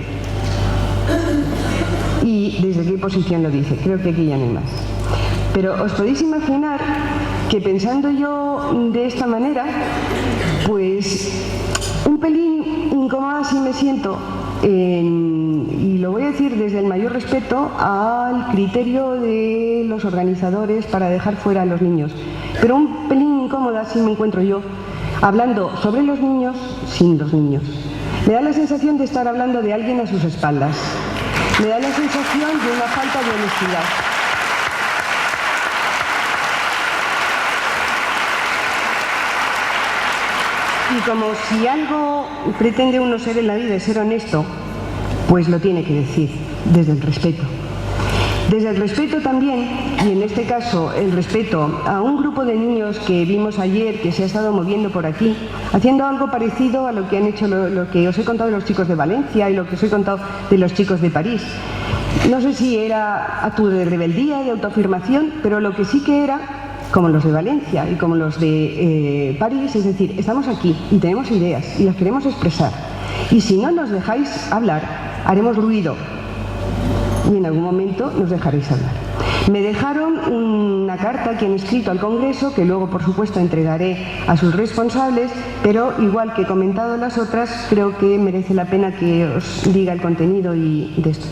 ¿Y desde qué posición lo dice? Creo que aquí ya no hay más. Pero os podéis imaginar que pensando yo de esta manera, pues un pelín incómoda sí me siento, y lo voy a decir desde el mayor respeto al criterio de los organizadores para dejar fuera a los niños, pero un pelín incómoda sí me encuentro yo hablando sobre los niños sin los niños. Me da la sensación de estar hablando de alguien a sus espaldas, me da la sensación de una falta de honestidad. Y como si algo pretende uno ser en la vida y ser honesto, pues lo tiene que decir, desde el respeto. Desde el respeto también, y en este caso el respeto a un grupo de niños que vimos ayer, que se ha estado moviendo por aquí, haciendo algo parecido a lo que han hecho, lo que os he contado de los chicos de Valencia y lo que os he contado de los chicos de París. No sé si era acto de rebeldía, de autoafirmación, pero lo que sí que era, como los de Valencia y como los de París, es decir, estamos aquí y tenemos ideas y las queremos expresar. Y si no nos dejáis hablar, haremos ruido. Y en algún momento nos dejaréis hablar. Me dejaron una carta que han escrito al Congreso, que luego, por supuesto, entregaré a sus responsables, pero igual que he comentado las otras, creo que merece la pena que os diga el contenido y de esto.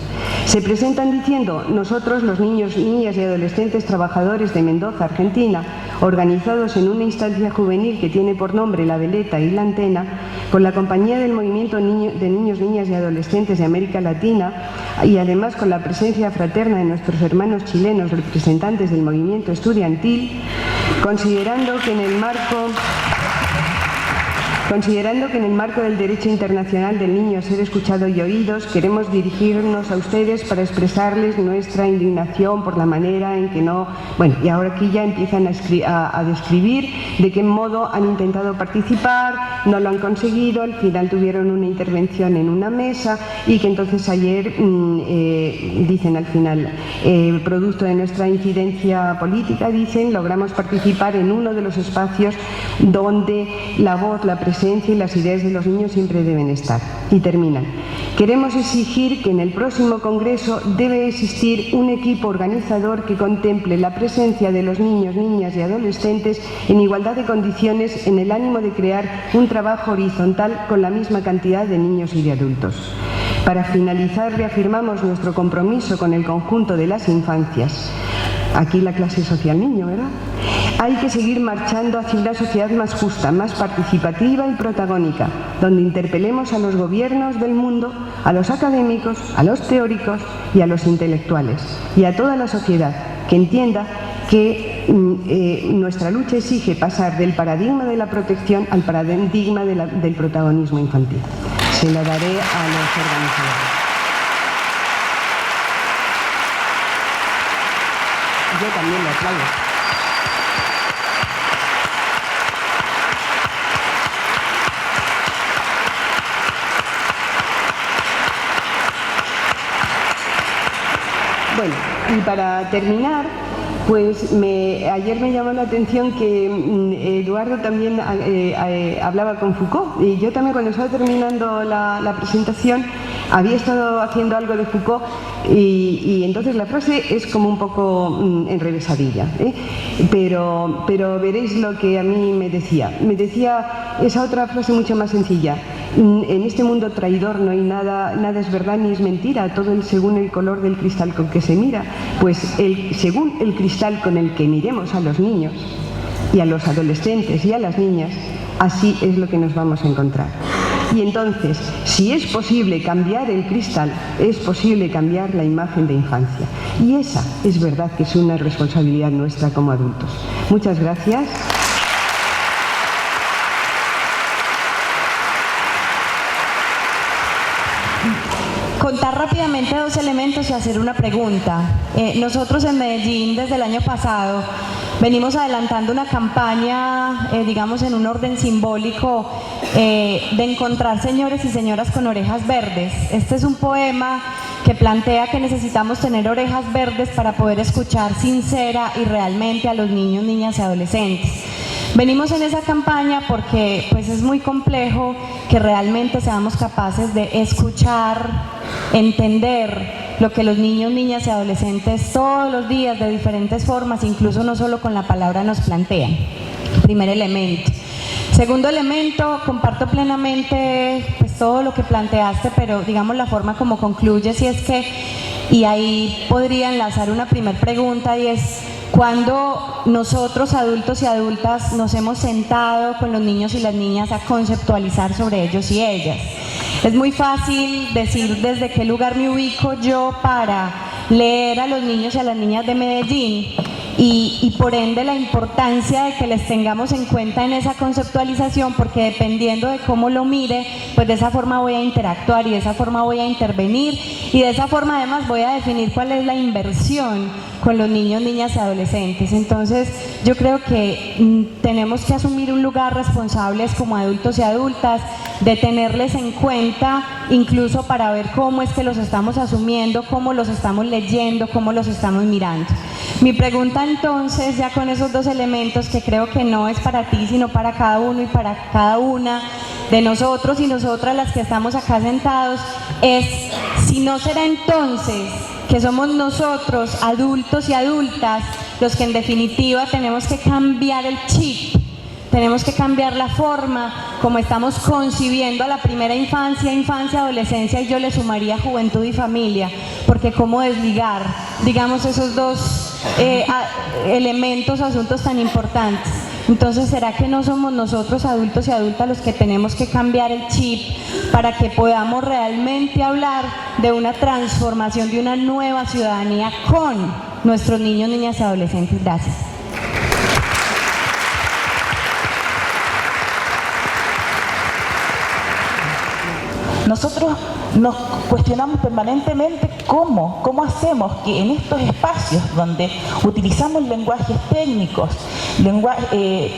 Se presentan diciendo: nosotros, los niños, niñas y adolescentes trabajadores de Mendoza, Argentina, organizados en una instancia juvenil que tiene por nombre La Veleta y La Antena, con la compañía del Movimiento de Niños, Niñas y Adolescentes de América Latina y además con la presencia fraterna de nuestros hermanos chilenos representantes del movimiento estudiantil, considerando que en el marco del derecho internacional del niño a ser escuchado y oídos, queremos dirigirnos a ustedes para expresarles nuestra indignación por la manera en que no... Bueno, y ahora aquí ya empiezan a describir de qué modo han intentado participar, no lo han conseguido, al final tuvieron una intervención en una mesa y que entonces ayer, dicen al final, producto de nuestra incidencia política, dicen, logramos participar en uno de los espacios donde la voz, la presencia y las ideas de los niños siempre deben estar. Y terminan: queremos exigir que en el próximo Congreso debe existir un equipo organizador que contemple la presencia de los niños, niñas y adolescentes en igualdad de condiciones, en el ánimo de crear un trabajo horizontal con la misma cantidad de niños y de adultos. Para finalizar, reafirmamos nuestro compromiso con el conjunto de las infancias. Aquí la clase social niño, ¿verdad? Hay que seguir marchando hacia una sociedad más justa, más participativa y protagónica, donde interpelemos a los gobiernos del mundo, a los académicos, a los teóricos y a los intelectuales, y a toda la sociedad, que entienda que nuestra lucha exige pasar del paradigma de la protección al paradigma del protagonismo infantil. Se lo daré a los organizadores. Yo también lo aplaudo. Bueno, y para terminar, pues ayer me llamó la atención que Eduardo también hablaba con Foucault, y yo también cuando estaba terminando la presentación había estado haciendo algo de Foucault y entonces la frase es como un poco enrevesadilla, pero veréis lo que a mí me decía. Me decía esa otra frase mucho más sencilla: en este mundo traidor no hay nada es verdad ni es mentira, todo es según el color del cristal con que se mira. Pues según el cristal con el que miremos a los niños y a los adolescentes y a las niñas, así es lo que nos vamos a encontrar. Y entonces, si es posible cambiar el cristal, es posible cambiar la imagen de infancia. Y esa es verdad que es una responsabilidad nuestra como adultos. Muchas gracias. Contar rápidamente dos elementos y hacer una pregunta. Nosotros en Medellín desde el año pasado venimos adelantando una campaña, digamos en un orden simbólico, de encontrar señores y señoras con orejas verdes. Este es un poema que plantea que necesitamos tener orejas verdes para poder escuchar sincera y realmente a los niños, niñas y adolescentes. Venimos en esa campaña porque pues es muy complejo que realmente seamos capaces de escuchar, entender lo que los niños, niñas y adolescentes todos los días de diferentes formas, incluso no solo con la palabra, nos plantean. Primer elemento. Segundo elemento, comparto plenamente pues todo lo que planteaste, pero digamos la forma como concluyes, y es que, y ahí podría enlazar una primera pregunta, y es: cuando nosotros, adultos y adultas, nos hemos sentado con los niños y las niñas a conceptualizar sobre ellos y ellas. Es muy fácil decir desde qué lugar me ubico yo para leer a los niños y a las niñas de Medellín y por ende la importancia de que les tengamos en cuenta en esa conceptualización, porque dependiendo de cómo lo mire, pues de esa forma voy a interactuar y de esa forma voy a intervenir y de esa forma además voy a definir cuál es la inversión con los niños, niñas y adolescentes. Entonces yo creo que tenemos que asumir un lugar responsables como adultos y adultas, de tenerles en cuenta incluso para ver cómo es que los estamos asumiendo, cómo los estamos leyendo, cómo los estamos mirando. Mi pregunta entonces, ya con esos dos elementos, que creo que no es para ti sino para cada uno y para cada una de nosotros y nosotras las que estamos acá sentados, es si no será entonces que somos nosotros, adultos y adultas, los que en definitiva tenemos que cambiar el chip, tenemos que cambiar la forma como estamos concibiendo a la primera infancia, adolescencia, y yo le sumaría juventud y familia, porque cómo desligar, digamos, esos dos elementos, asuntos tan importantes. Entonces, ¿será que no somos nosotros, adultos y adultas, los que tenemos que cambiar el chip para que podamos realmente hablar de una transformación, de una nueva ciudadanía con nuestros niños, niñas y adolescentes? Gracias. Nosotros nos cuestionamos permanentemente cómo hacemos que en estos espacios donde utilizamos lenguajes técnicos,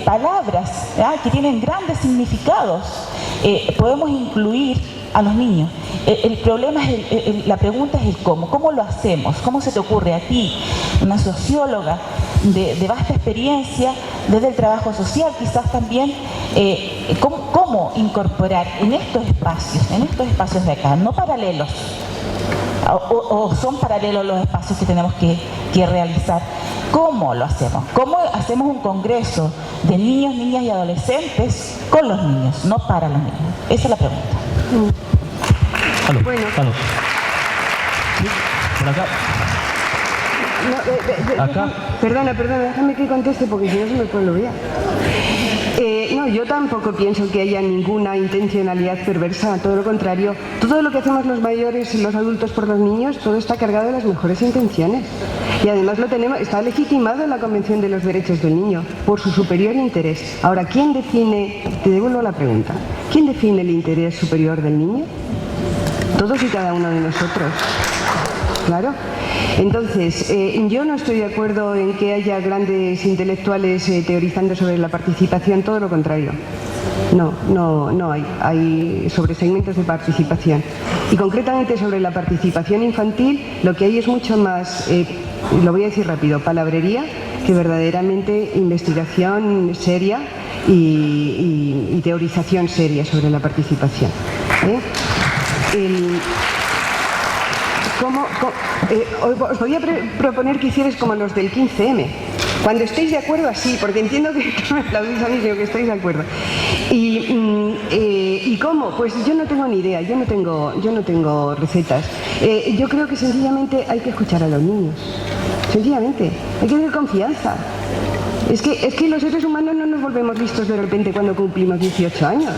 palabras que tienen grandes significados, podemos incluir a los niños. El problema es, la pregunta es el cómo lo hacemos, cómo se te ocurre a ti, una socióloga de vasta experiencia, desde el trabajo social quizás también, cómo incorporar en estos espacios de acá, no paralelos, o son paralelos los espacios que tenemos que realizar. ¿Cómo lo hacemos? ¿Cómo hacemos un congreso de niños, niñas y adolescentes con los niños, no para los niños? Esa es la pregunta. Bueno. ¿Sí? ¿Por acá? No, acá. Perdona, déjame que conteste porque si no se me puede olvidar. No, yo tampoco pienso que haya ninguna intencionalidad perversa, todo lo contrario. Todo lo que hacemos los mayores, los adultos por los niños, todo está cargado de las mejores intenciones. Y además está legitimado en la Convención de los Derechos del Niño por su superior interés. Ahora, ¿quién define, te devuelvo la pregunta, ¿quién define el interés superior del niño? Todos y cada uno de nosotros. Claro. Entonces, yo no estoy de acuerdo en que haya grandes intelectuales teorizando sobre la participación, todo lo contrario. No hay sobre segmentos de participación. Y concretamente sobre la participación infantil, lo que hay es mucho más, lo voy a decir rápido, palabrería, que verdaderamente investigación seria y teorización seria sobre la participación. Os podía proponer que hicierais como los del 15M. Cuando estéis de acuerdo, así, porque entiendo que no me aplaudís a mí, sino que estáis de acuerdo. ¿Y cómo? Pues yo no tengo ni idea, yo no tengo recetas. Yo creo que sencillamente hay que escuchar a los niños. Sencillamente, hay que tener confianza. Es que los seres humanos no nos volvemos listos de repente cuando cumplimos 18 años.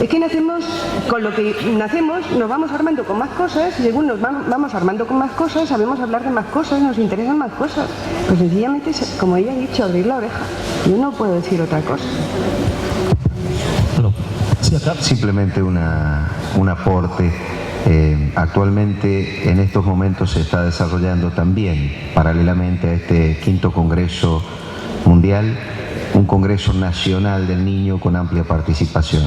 Es que nacemos, con lo que nacemos, nos vamos armando con más cosas, y según nos vamos armando con más cosas, sabemos hablar de más cosas, nos interesan más cosas. Pues sencillamente, como ella ha dicho, abrir la oreja. Yo no puedo decir otra cosa. Sí, acá. Simplemente un aporte. Actualmente, en estos momentos, se está desarrollando también, paralelamente a este 5º Congreso Mundial, un Congreso Nacional del Niño con amplia participación.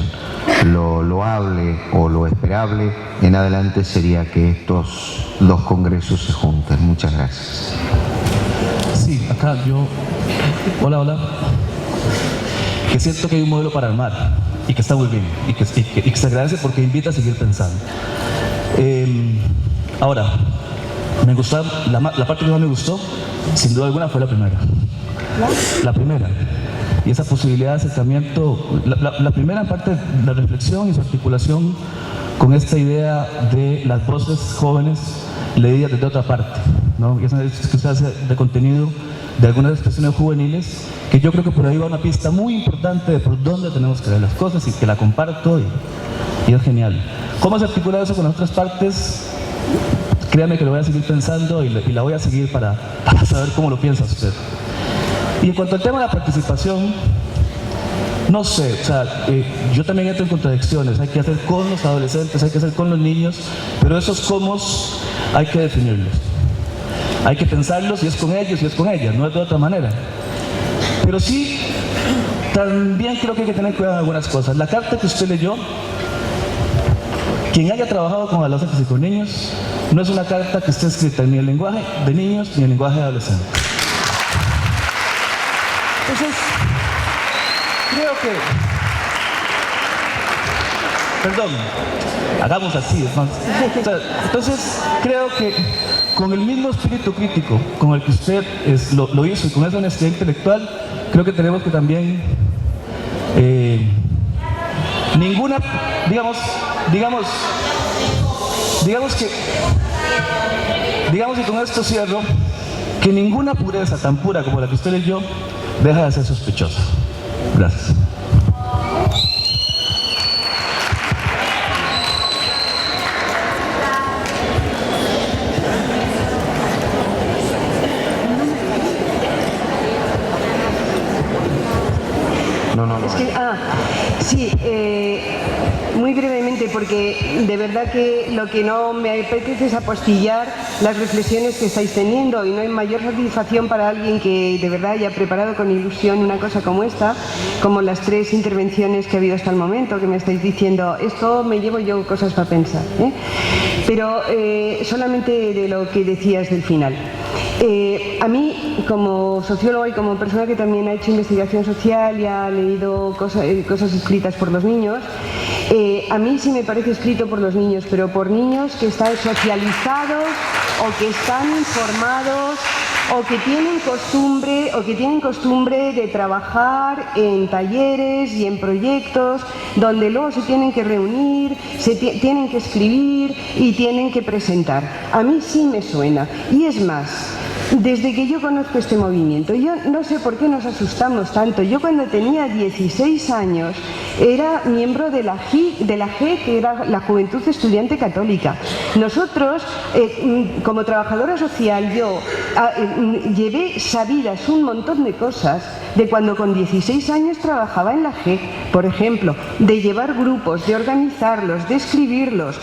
Lo loable o lo esperable en adelante sería que estos dos congresos se junten. Muchas gracias. Sí, acá yo... Hola. Que siento que hay un modelo para armar y que está muy bien y que se agradece porque invita a seguir pensando. Ahora, me gustó, la parte que más me gustó, sin duda alguna, fue la primera. La primera. Y esa posibilidad de acercamiento, la primera parte de la reflexión y su articulación con esta idea de las voces jóvenes leídas desde otra parte, ¿no? Y esa discusión de contenido de algunas expresiones juveniles, que yo creo que por ahí va una pista muy importante de por dónde tenemos que ver las cosas, y que la comparto y es genial. ¿Cómo se articula eso con las otras partes? Créame que lo voy a seguir pensando y la voy a seguir para saber cómo lo piensa usted. Y en cuanto al tema de la participación, no sé, o sea, yo también entro en contradicciones. Hay que hacer con los adolescentes, hay que hacer con los niños, pero esos cómo hay que definirlos. Hay que pensarlo si es con ellos, si es con ellas, no es de otra manera. Pero sí, también creo que hay que tener cuidado en algunas cosas. La carta que usted leyó, quien haya trabajado con adolescentes y con niños, no es una carta que esté escrita ni en el lenguaje de niños ni en el lenguaje de adolescentes. Entonces, creo que... Perdón, hagamos así, es más. O sea, entonces, creo que con el mismo espíritu crítico con el que usted lo hizo y con esa honestidad intelectual, creo que tenemos que también... ninguna, digamos y con esto cierro, que ninguna pureza tan pura como la que usted leyó deja de ser sospechosa. Gracias. Es que, sí, muy brevemente, porque de verdad que lo que no me apetece es apostillar las reflexiones que estáis teniendo, y no hay mayor satisfacción para alguien que de verdad haya preparado con ilusión una cosa como esta, como las 3 intervenciones que ha habido hasta el momento, que me estáis diciendo, esto me llevo yo cosas para pensar, ¿eh? Pero solamente de lo que decías del final. A mí, como socióloga y como persona que también ha hecho investigación social y ha leído cosas escritas por los niños, a mí sí me parece escrito por los niños, pero por niños que están socializados o que están informados o que tienen costumbre de trabajar en talleres y en proyectos donde luego se tienen que reunir, tienen que escribir y tienen que presentar. A mí sí me suena. Y es más, desde que yo conozco este movimiento, yo no sé por qué nos asustamos tanto. Yo cuando tenía 16 años era miembro de la GE, que era la Juventud Estudiante Católica. Nosotros, como trabajadora social, yo llevé sabidas un montón de cosas de cuando con 16 años trabajaba en la GE, por ejemplo, de llevar grupos, de organizarlos, de escribirlos,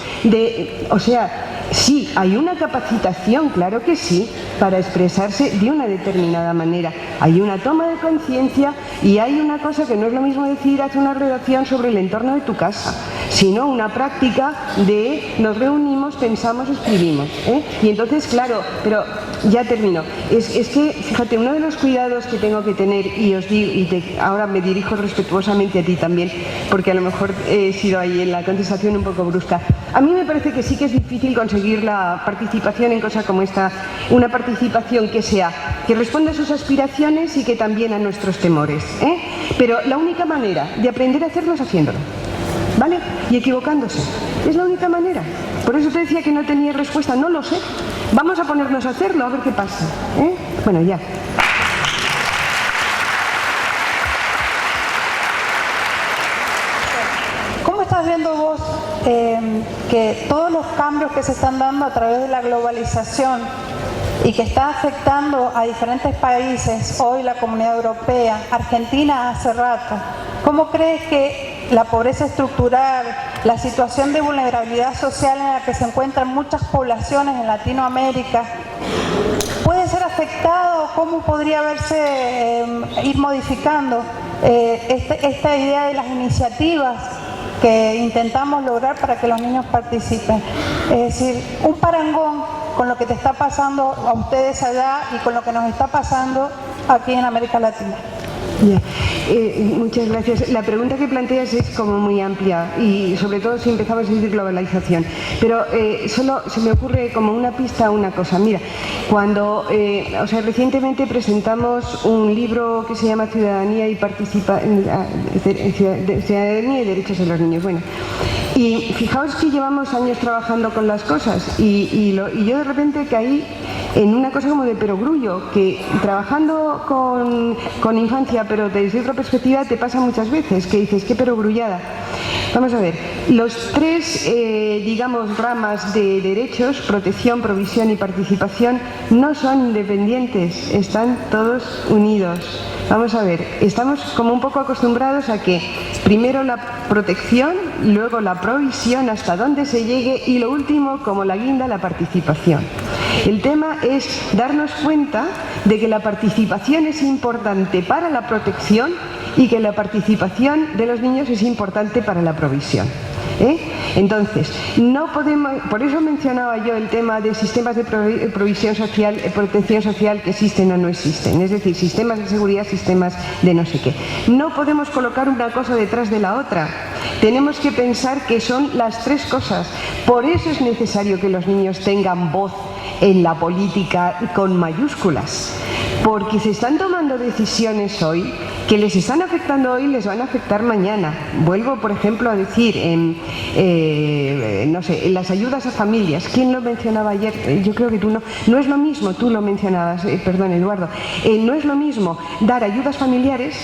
o sea, sí, hay una capacitación, claro que sí, para expresarse de una determinada manera. Hay una toma de conciencia y hay una cosa que no es lo mismo decir, haz una redacción sobre el entorno de tu casa, sino una práctica de nos reunimos, pensamos, escribimos, ¿eh? Y entonces, claro, pero ya termino. Es que, fíjate, uno de los cuidados que tengo que tener, y os digo, ahora me dirijo respetuosamente a ti también, porque a lo mejor he sido ahí en la contestación un poco brusca. A mí me parece que sí que es difícil conseguir la participación en cosas como esta, una participación que responda a sus aspiraciones y que también a nuestros temores, ¿eh? Pero la única manera de aprender a hacerlo es haciéndolo, ¿vale? Y equivocándose. Es la única manera. Por eso te decía que no tenía respuesta, no lo sé. Vamos a ponernos a hacerlo, a ver qué pasa, ¿eh? Bueno, ya. ¿Cómo estás viendo vos que todos los cambios que se están dando a través de la globalización y que está afectando a diferentes países, hoy la Comunidad Europea, Argentina hace rato, cómo crees que la pobreza estructural, la situación de vulnerabilidad social en la que se encuentran muchas poblaciones en Latinoamérica, puede ser afectado? ¿Cómo podría ir modificando esta idea de las iniciativas que intentamos lograr para que los niños participen? Es decir, un parangón con lo que te está pasando a ustedes allá y con lo que nos está pasando aquí en América Latina. Yeah. Muchas gracias. La pregunta que planteas es como muy amplia y sobre todo si empezamos a decir globalización. Pero solo se me ocurre como una pista una cosa. Mira, cuando, recientemente presentamos un libro que se llama Ciudadanía y Ciudadanía y Derechos de los Niños. Bueno, y fijaos que llevamos años trabajando con las cosas y yo de repente caí en una cosa como de perogrullo, que trabajando con infancia, pero desde otra perspectiva, te pasa muchas veces, que dices, qué perogrullada. Vamos a ver, los 3, ramas de derechos, protección, provisión y participación, no son independientes, están todos unidos. Vamos a ver, estamos como un poco acostumbrados a que primero la protección, luego la provisión hasta donde se llegue y lo último, como la guinda, la participación. El tema es darnos cuenta de que la participación es importante para la protección y que la participación de los niños es importante para la provisión. Entonces, no podemos, por eso mencionaba yo el tema de sistemas de provisión social, protección social que existen o no existen, es decir, sistemas de seguridad, sistemas de no sé qué. No podemos colocar una cosa detrás de la otra, tenemos que pensar que son las tres cosas. Por eso es necesario que los niños tengan voz en la política con mayúsculas, porque se están tomando decisiones hoy que les están afectando hoy, les van a afectar mañana. Vuelvo, por ejemplo, a decir, no sé, en las ayudas a familias. ¿Quién lo mencionaba ayer? Yo creo que tú no. No es lo mismo, tú lo mencionabas, perdón, Eduardo. No es lo mismo dar ayudas familiares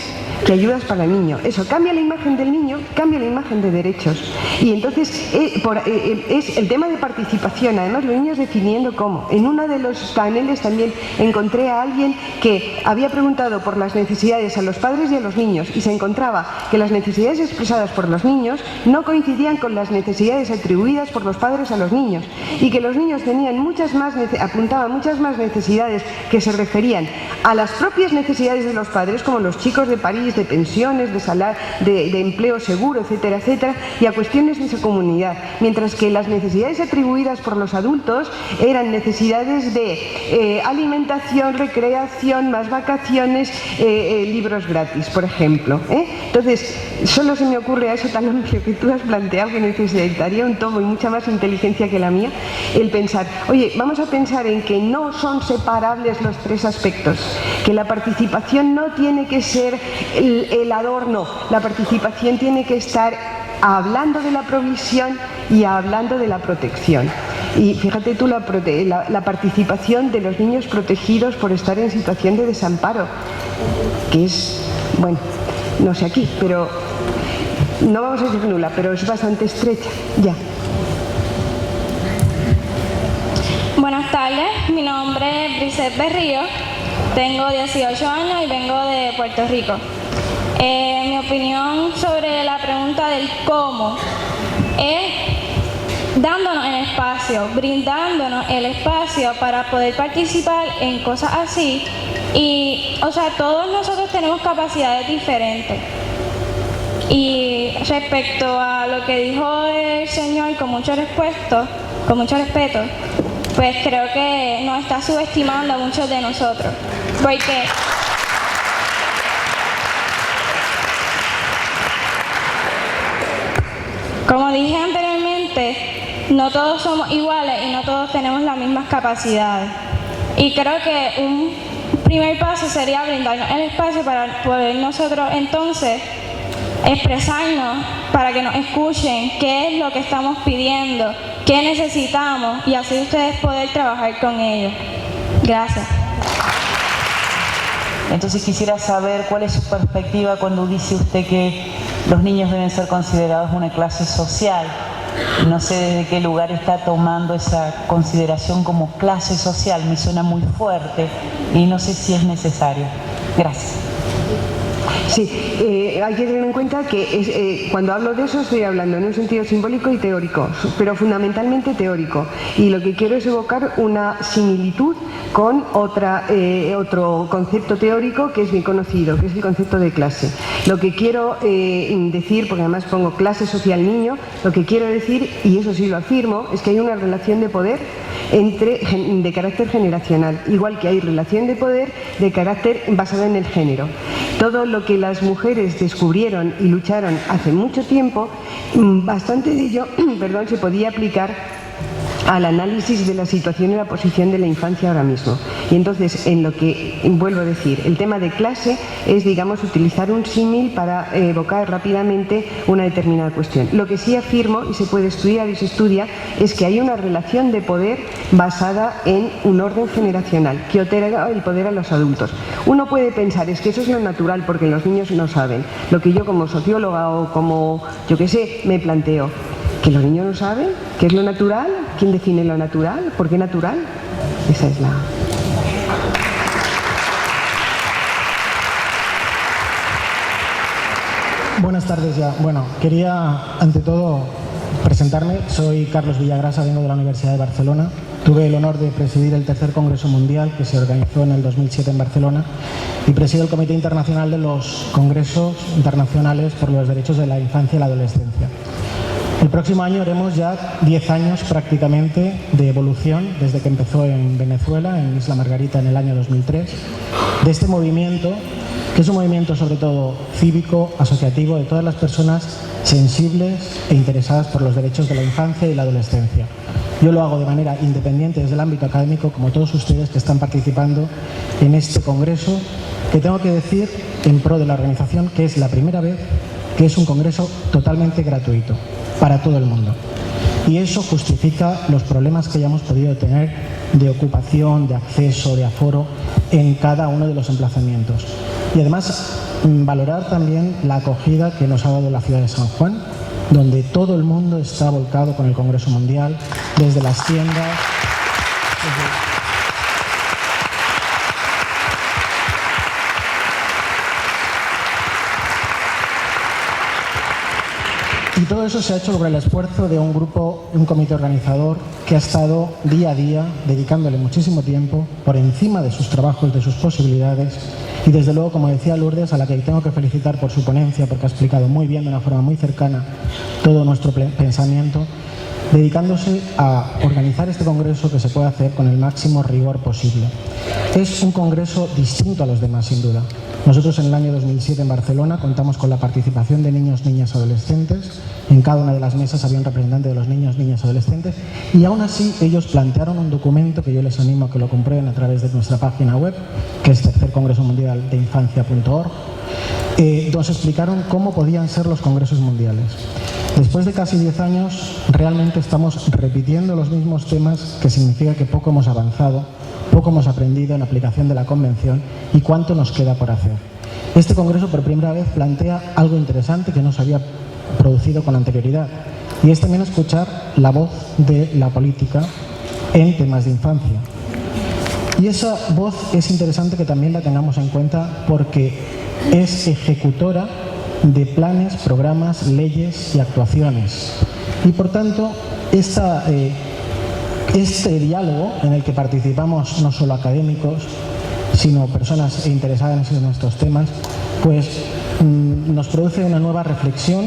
que ayudas para el niño. Eso cambia la imagen del niño, cambia la imagen de derechos. Y entonces es el tema de participación. Además, los niños definiendo cómo. En uno de los paneles también encontré a alguien que había preguntado por las necesidades a los padres y a los niños y se encontraba que las necesidades expresadas por los niños no coincidían con las necesidades atribuidas por los padres a los niños y que los niños tenían apuntaban muchas más necesidades que se referían a las propias necesidades de los padres, como los chicos de París, de pensiones, de empleo seguro, etcétera, etcétera, y a cuestiones de su comunidad, mientras que las necesidades atribuidas por los adultos eran necesidades de alimentación, recreación, más vacaciones, libros gratis, por ejemplo. Entonces, solo se me ocurre a eso tan amplio que tú has planteado, que necesitaría un tomo y mucha más inteligencia que la mía, el pensar, oye, vamos a pensar en que no son separables los tres aspectos, que la participación no tiene que ser el adorno, la participación tiene que estar hablando de la provisión y hablando de la protección. Y fíjate tú la participación de los niños protegidos por estar en situación de desamparo, que es, bueno, no sé aquí, pero no vamos a decir nula, pero es bastante estrecha, ya. Buenas tardes, mi nombre es Brisette Berrío, tengo 18 años y vengo de Puerto Rico. Mi opinión sobre la pregunta del cómo es dándonos el espacio, brindándonos el espacio para poder participar en cosas así. Y, o sea, todos nosotros tenemos capacidades diferentes. Y respecto a lo que dijo el señor con mucho respeto, pues creo que nos está subestimando a muchos de nosotros. Porque como dije anteriormente, no todos somos iguales y no todos tenemos las mismas capacidades. Y creo que un primer paso sería brindarnos el espacio para poder nosotros entonces expresarnos, para que nos escuchen qué es lo que estamos pidiendo, qué necesitamos y así ustedes poder trabajar con ellos. Gracias. Entonces quisiera saber cuál es su perspectiva cuando dice usted que los niños deben ser considerados una clase social. No sé desde qué lugar está tomando esa consideración como clase social, me suena muy fuerte y no sé si es necesario. Gracias. Sí, hay que tener en cuenta que cuando hablo de eso estoy hablando en un sentido simbólico y teórico, pero fundamentalmente teórico. Y lo que quiero es evocar una similitud con otro concepto teórico que es bien conocido, que es el concepto de clase. Lo que quiero decir, porque además pongo clase social niño, lo que quiero decir, y eso sí lo afirmo, es que hay una relación de poder de carácter generacional, igual que hay relación de poder de carácter basada en el género. Todo lo que las mujeres descubrieron y lucharon hace mucho tiempo, bastante de ello se podía aplicar al análisis de la situación y la posición de la infancia ahora mismo. Y entonces, en lo que vuelvo a decir, el tema de clase es, digamos, utilizar un símil para evocar rápidamente una determinada cuestión. Lo que sí afirmo, y se puede estudiar y se estudia, es que hay una relación de poder basada en un orden generacional que otorga el poder a los adultos. Uno puede pensar, es que eso es lo natural porque los niños no saben. Lo que yo como socióloga o como, yo qué sé, me planteo, ¿que los niños no saben? ¿Qué es lo natural? ¿Quién define lo natural? ¿Por qué natural? Esa es la... Buenas tardes ya. Bueno, quería ante todo presentarme, soy Carlos Villagrasa, vengo de la Universidad de Barcelona. Tuve el honor de presidir el tercer Congreso Mundial que se organizó en el 2007 en Barcelona y presido el Comité Internacional de los Congresos Internacionales por los Derechos de la Infancia y la Adolescencia. El próximo año haremos ya 10 años prácticamente de evolución desde que empezó en Venezuela, en Isla Margarita, en el año 2003, de este movimiento, que es un movimiento sobre todo cívico, asociativo, de todas las personas sensibles e interesadas por los derechos de la infancia y la adolescencia. Yo lo hago de manera independiente desde el ámbito académico, como todos ustedes que están participando en este congreso, que tengo que decir en pro de la organización que es la primera vez que es un congreso totalmente gratuito para todo el mundo. Y eso justifica los problemas que hayamos podido tener de ocupación, de acceso, de aforo en cada uno de los emplazamientos. Y además valorar también la acogida que nos ha dado la ciudad de San Juan, donde todo el mundo está volcado con el Congreso Mundial, desde las tiendas, y todo eso se ha hecho por el esfuerzo de un grupo, un comité organizador que ha estado día a día dedicándole muchísimo tiempo por encima de sus trabajos, de sus posibilidades y desde luego, como decía Lourdes, a la que tengo que felicitar por su ponencia porque ha explicado muy bien, de una forma muy cercana, todo nuestro pensamiento, dedicándose a organizar este congreso que se puede hacer con el máximo rigor posible. Es un congreso distinto a los demás, sin duda. Nosotros en el año 2007 en Barcelona contamos con la participación de niños, niñas, adolescentes. En cada una de las mesas había un representante de los niños, niñas, adolescentes y aún así ellos plantearon un documento que yo les animo a que lo comprueben a través de nuestra página web, que es Tercer Congreso Mundial de Infancia.org, donde se explicaron cómo podían ser los congresos mundiales. Después de casi 10 años, realmente estamos repitiendo los mismos temas, que significa que poco hemos avanzado, poco hemos aprendido en la aplicación de la Convención y cuánto nos queda por hacer. Este congreso por primera vez plantea algo interesante que no se había producido con anterioridad y es también escuchar la voz de la política en temas de infancia. Y esa voz es interesante que también la tengamos en cuenta porque es ejecutora de planes, programas, leyes y actuaciones. Y por tanto, este diálogo en el que participamos no solo académicos, sino personas interesadas en estos temas, pues nos produce una nueva reflexión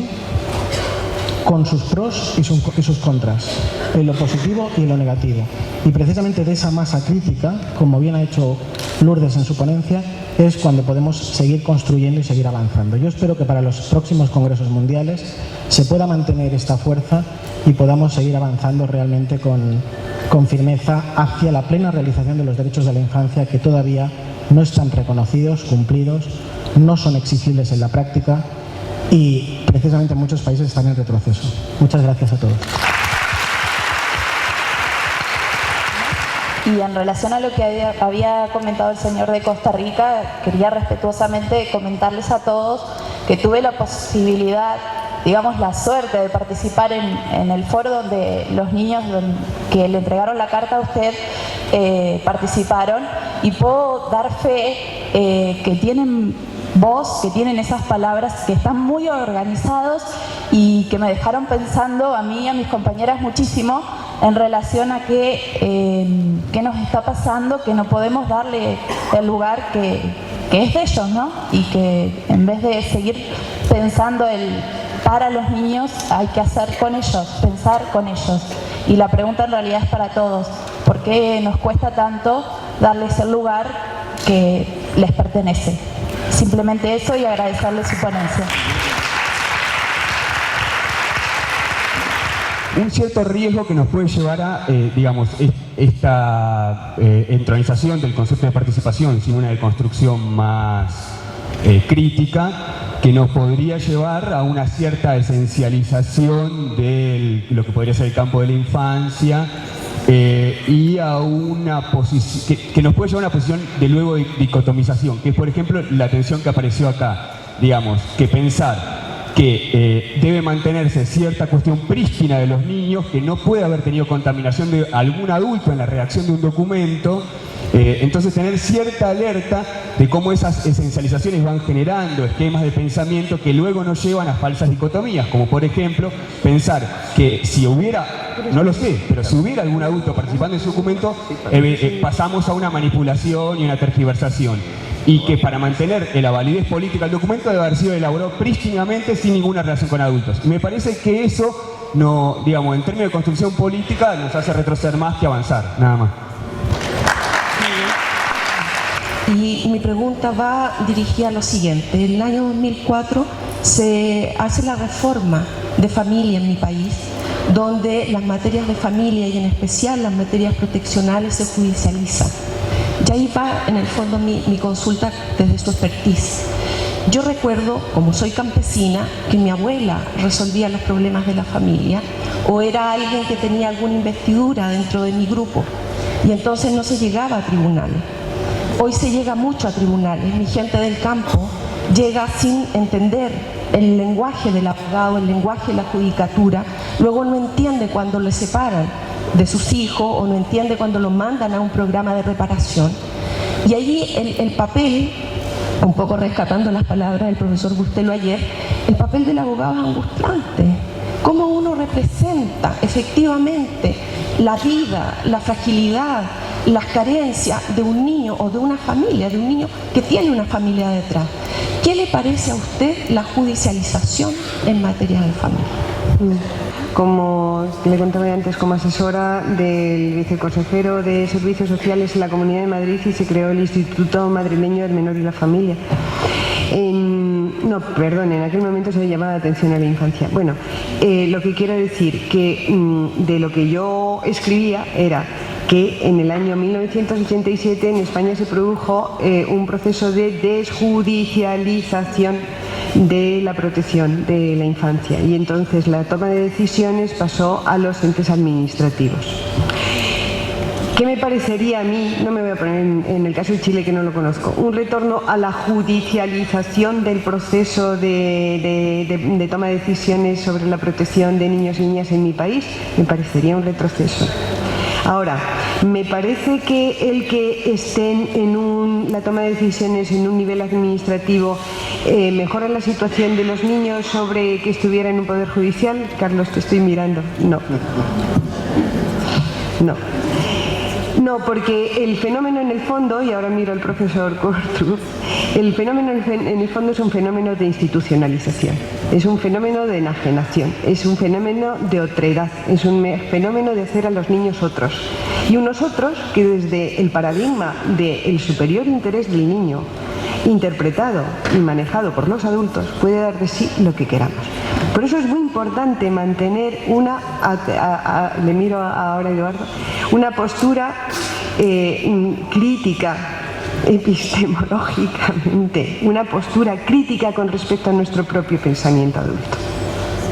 con sus pros y sus contras, en lo positivo y en lo negativo. Y precisamente de esa masa crítica, como bien ha hecho Lourdes en su ponencia, es cuando podemos seguir construyendo y seguir avanzando. Yo espero que para los próximos congresos mundiales se pueda mantener esta fuerza y podamos seguir avanzando realmente con firmeza hacia la plena realización de los derechos de la infancia que todavía no están reconocidos, cumplidos, no son exigibles en la práctica y precisamente muchos países están en retroceso. Muchas gracias a todos. Y en relación a lo que había comentado el señor de Costa Rica, quería respetuosamente comentarles a todos que tuve la posibilidad, digamos la suerte de participar en el foro donde los niños que le entregaron la carta a usted participaron y puedo dar fe que tienen voz, que tienen esas palabras, que están muy organizados y que me dejaron pensando a mí y a mis compañeras muchísimo en relación a qué nos está pasando, que no podemos darle el lugar que es de ellos, ¿no? Y que en vez de seguir pensando para los niños, hay que hacer con ellos, pensar con ellos. Y la pregunta en realidad es para todos. ¿Por qué nos cuesta tanto darles el lugar que les pertenece? Simplemente eso y agradecerles su ponencia. Un cierto riesgo que nos puede llevar a, digamos, esta entronización del concepto de participación, sino una deconstrucción más crítica, que nos podría llevar a una cierta esencialización de lo que podría ser el campo de la infancia y a una posición que nos puede llevar a una posición de luego de dicotomización, que es por ejemplo la tensión que apareció acá, digamos, que pensar que debe mantenerse cierta cuestión prístina de los niños, que no puede haber tenido contaminación de algún adulto en la redacción de un documento Entonces tener cierta alerta de cómo esas esencializaciones van generando esquemas de pensamiento que luego nos llevan a falsas dicotomías, como por ejemplo pensar que si hubiera, no lo sé, pero si hubiera algún adulto participando en su documento, pasamos a una manipulación y una tergiversación. Y que para mantener la validez política del documento debe haber sido elaborado prístinamente sin ninguna relación con adultos. Y me parece que eso, no, digamos, en términos de construcción política, nos hace retroceder más que avanzar, nada más. Y mi pregunta va dirigida a lo siguiente. En el año 2004 se hace la reforma de familia en mi país, donde las materias de familia y en especial las materias proteccionales se judicializan. Y ahí va en el fondo mi consulta desde su expertise. Yo recuerdo, como soy campesina, que mi abuela resolvía los problemas de la familia o era alguien que tenía alguna investidura dentro de mi grupo y entonces no se llegaba a tribunales. Hoy se llega mucho a tribunales. Mi gente del campo llega sin entender el lenguaje del abogado, el lenguaje de la judicatura. Luego no entiende cuando le separan de sus hijos o no entiende cuando lo mandan a un programa de reparación. Y allí el papel, un poco rescatando las palabras del profesor Bustelo ayer, el papel del abogado es angustiante. Cómo uno representa efectivamente la vida, la fragilidad, las carencias de un niño o de una familia, de un niño que tiene una familia detrás. ¿Qué le parece a usted la judicialización en materia de familia? Como le contaba antes, como asesora del viceconsejero de Servicios Sociales en la Comunidad de Madrid, y se creó el Instituto Madrileño del Menor y la Familia. No, perdón, en aquel momento se llamaba atención a la infancia. Bueno, lo que quiero decir que de lo que yo escribía era que en el año 1987 en España se produjo un proceso de desjudicialización de la protección de la infancia y entonces la toma de decisiones pasó a los entes administrativos. ¿Qué me parecería a mí, no me voy a poner en el caso de Chile que no lo conozco, un retorno a la judicialización del proceso de toma de decisiones sobre la protección de niños y niñas en mi país? Me parecería un retroceso. Ahora, me parece que el que estén en la toma de decisiones en un nivel administrativo mejora la situación de los niños sobre que estuviera en un poder judicial. Carlos, te estoy mirando. No. No. No, porque el fenómeno en el fondo, y ahora miro al profesor Cortuz, el fenómeno en el fondo es un fenómeno de institucionalización, es un fenómeno de enajenación, es un fenómeno de otredad, es un fenómeno de hacer a los niños otros. Y unos otros que desde el paradigma del superior interés del niño, interpretado y manejado por los adultos, puede dar de sí lo que queramos. Por eso es muy importante mantener le miro ahora a Eduardo, una postura crítica, epistemológicamente, una postura crítica con respecto a nuestro propio pensamiento adulto.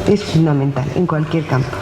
Es fundamental en cualquier campo.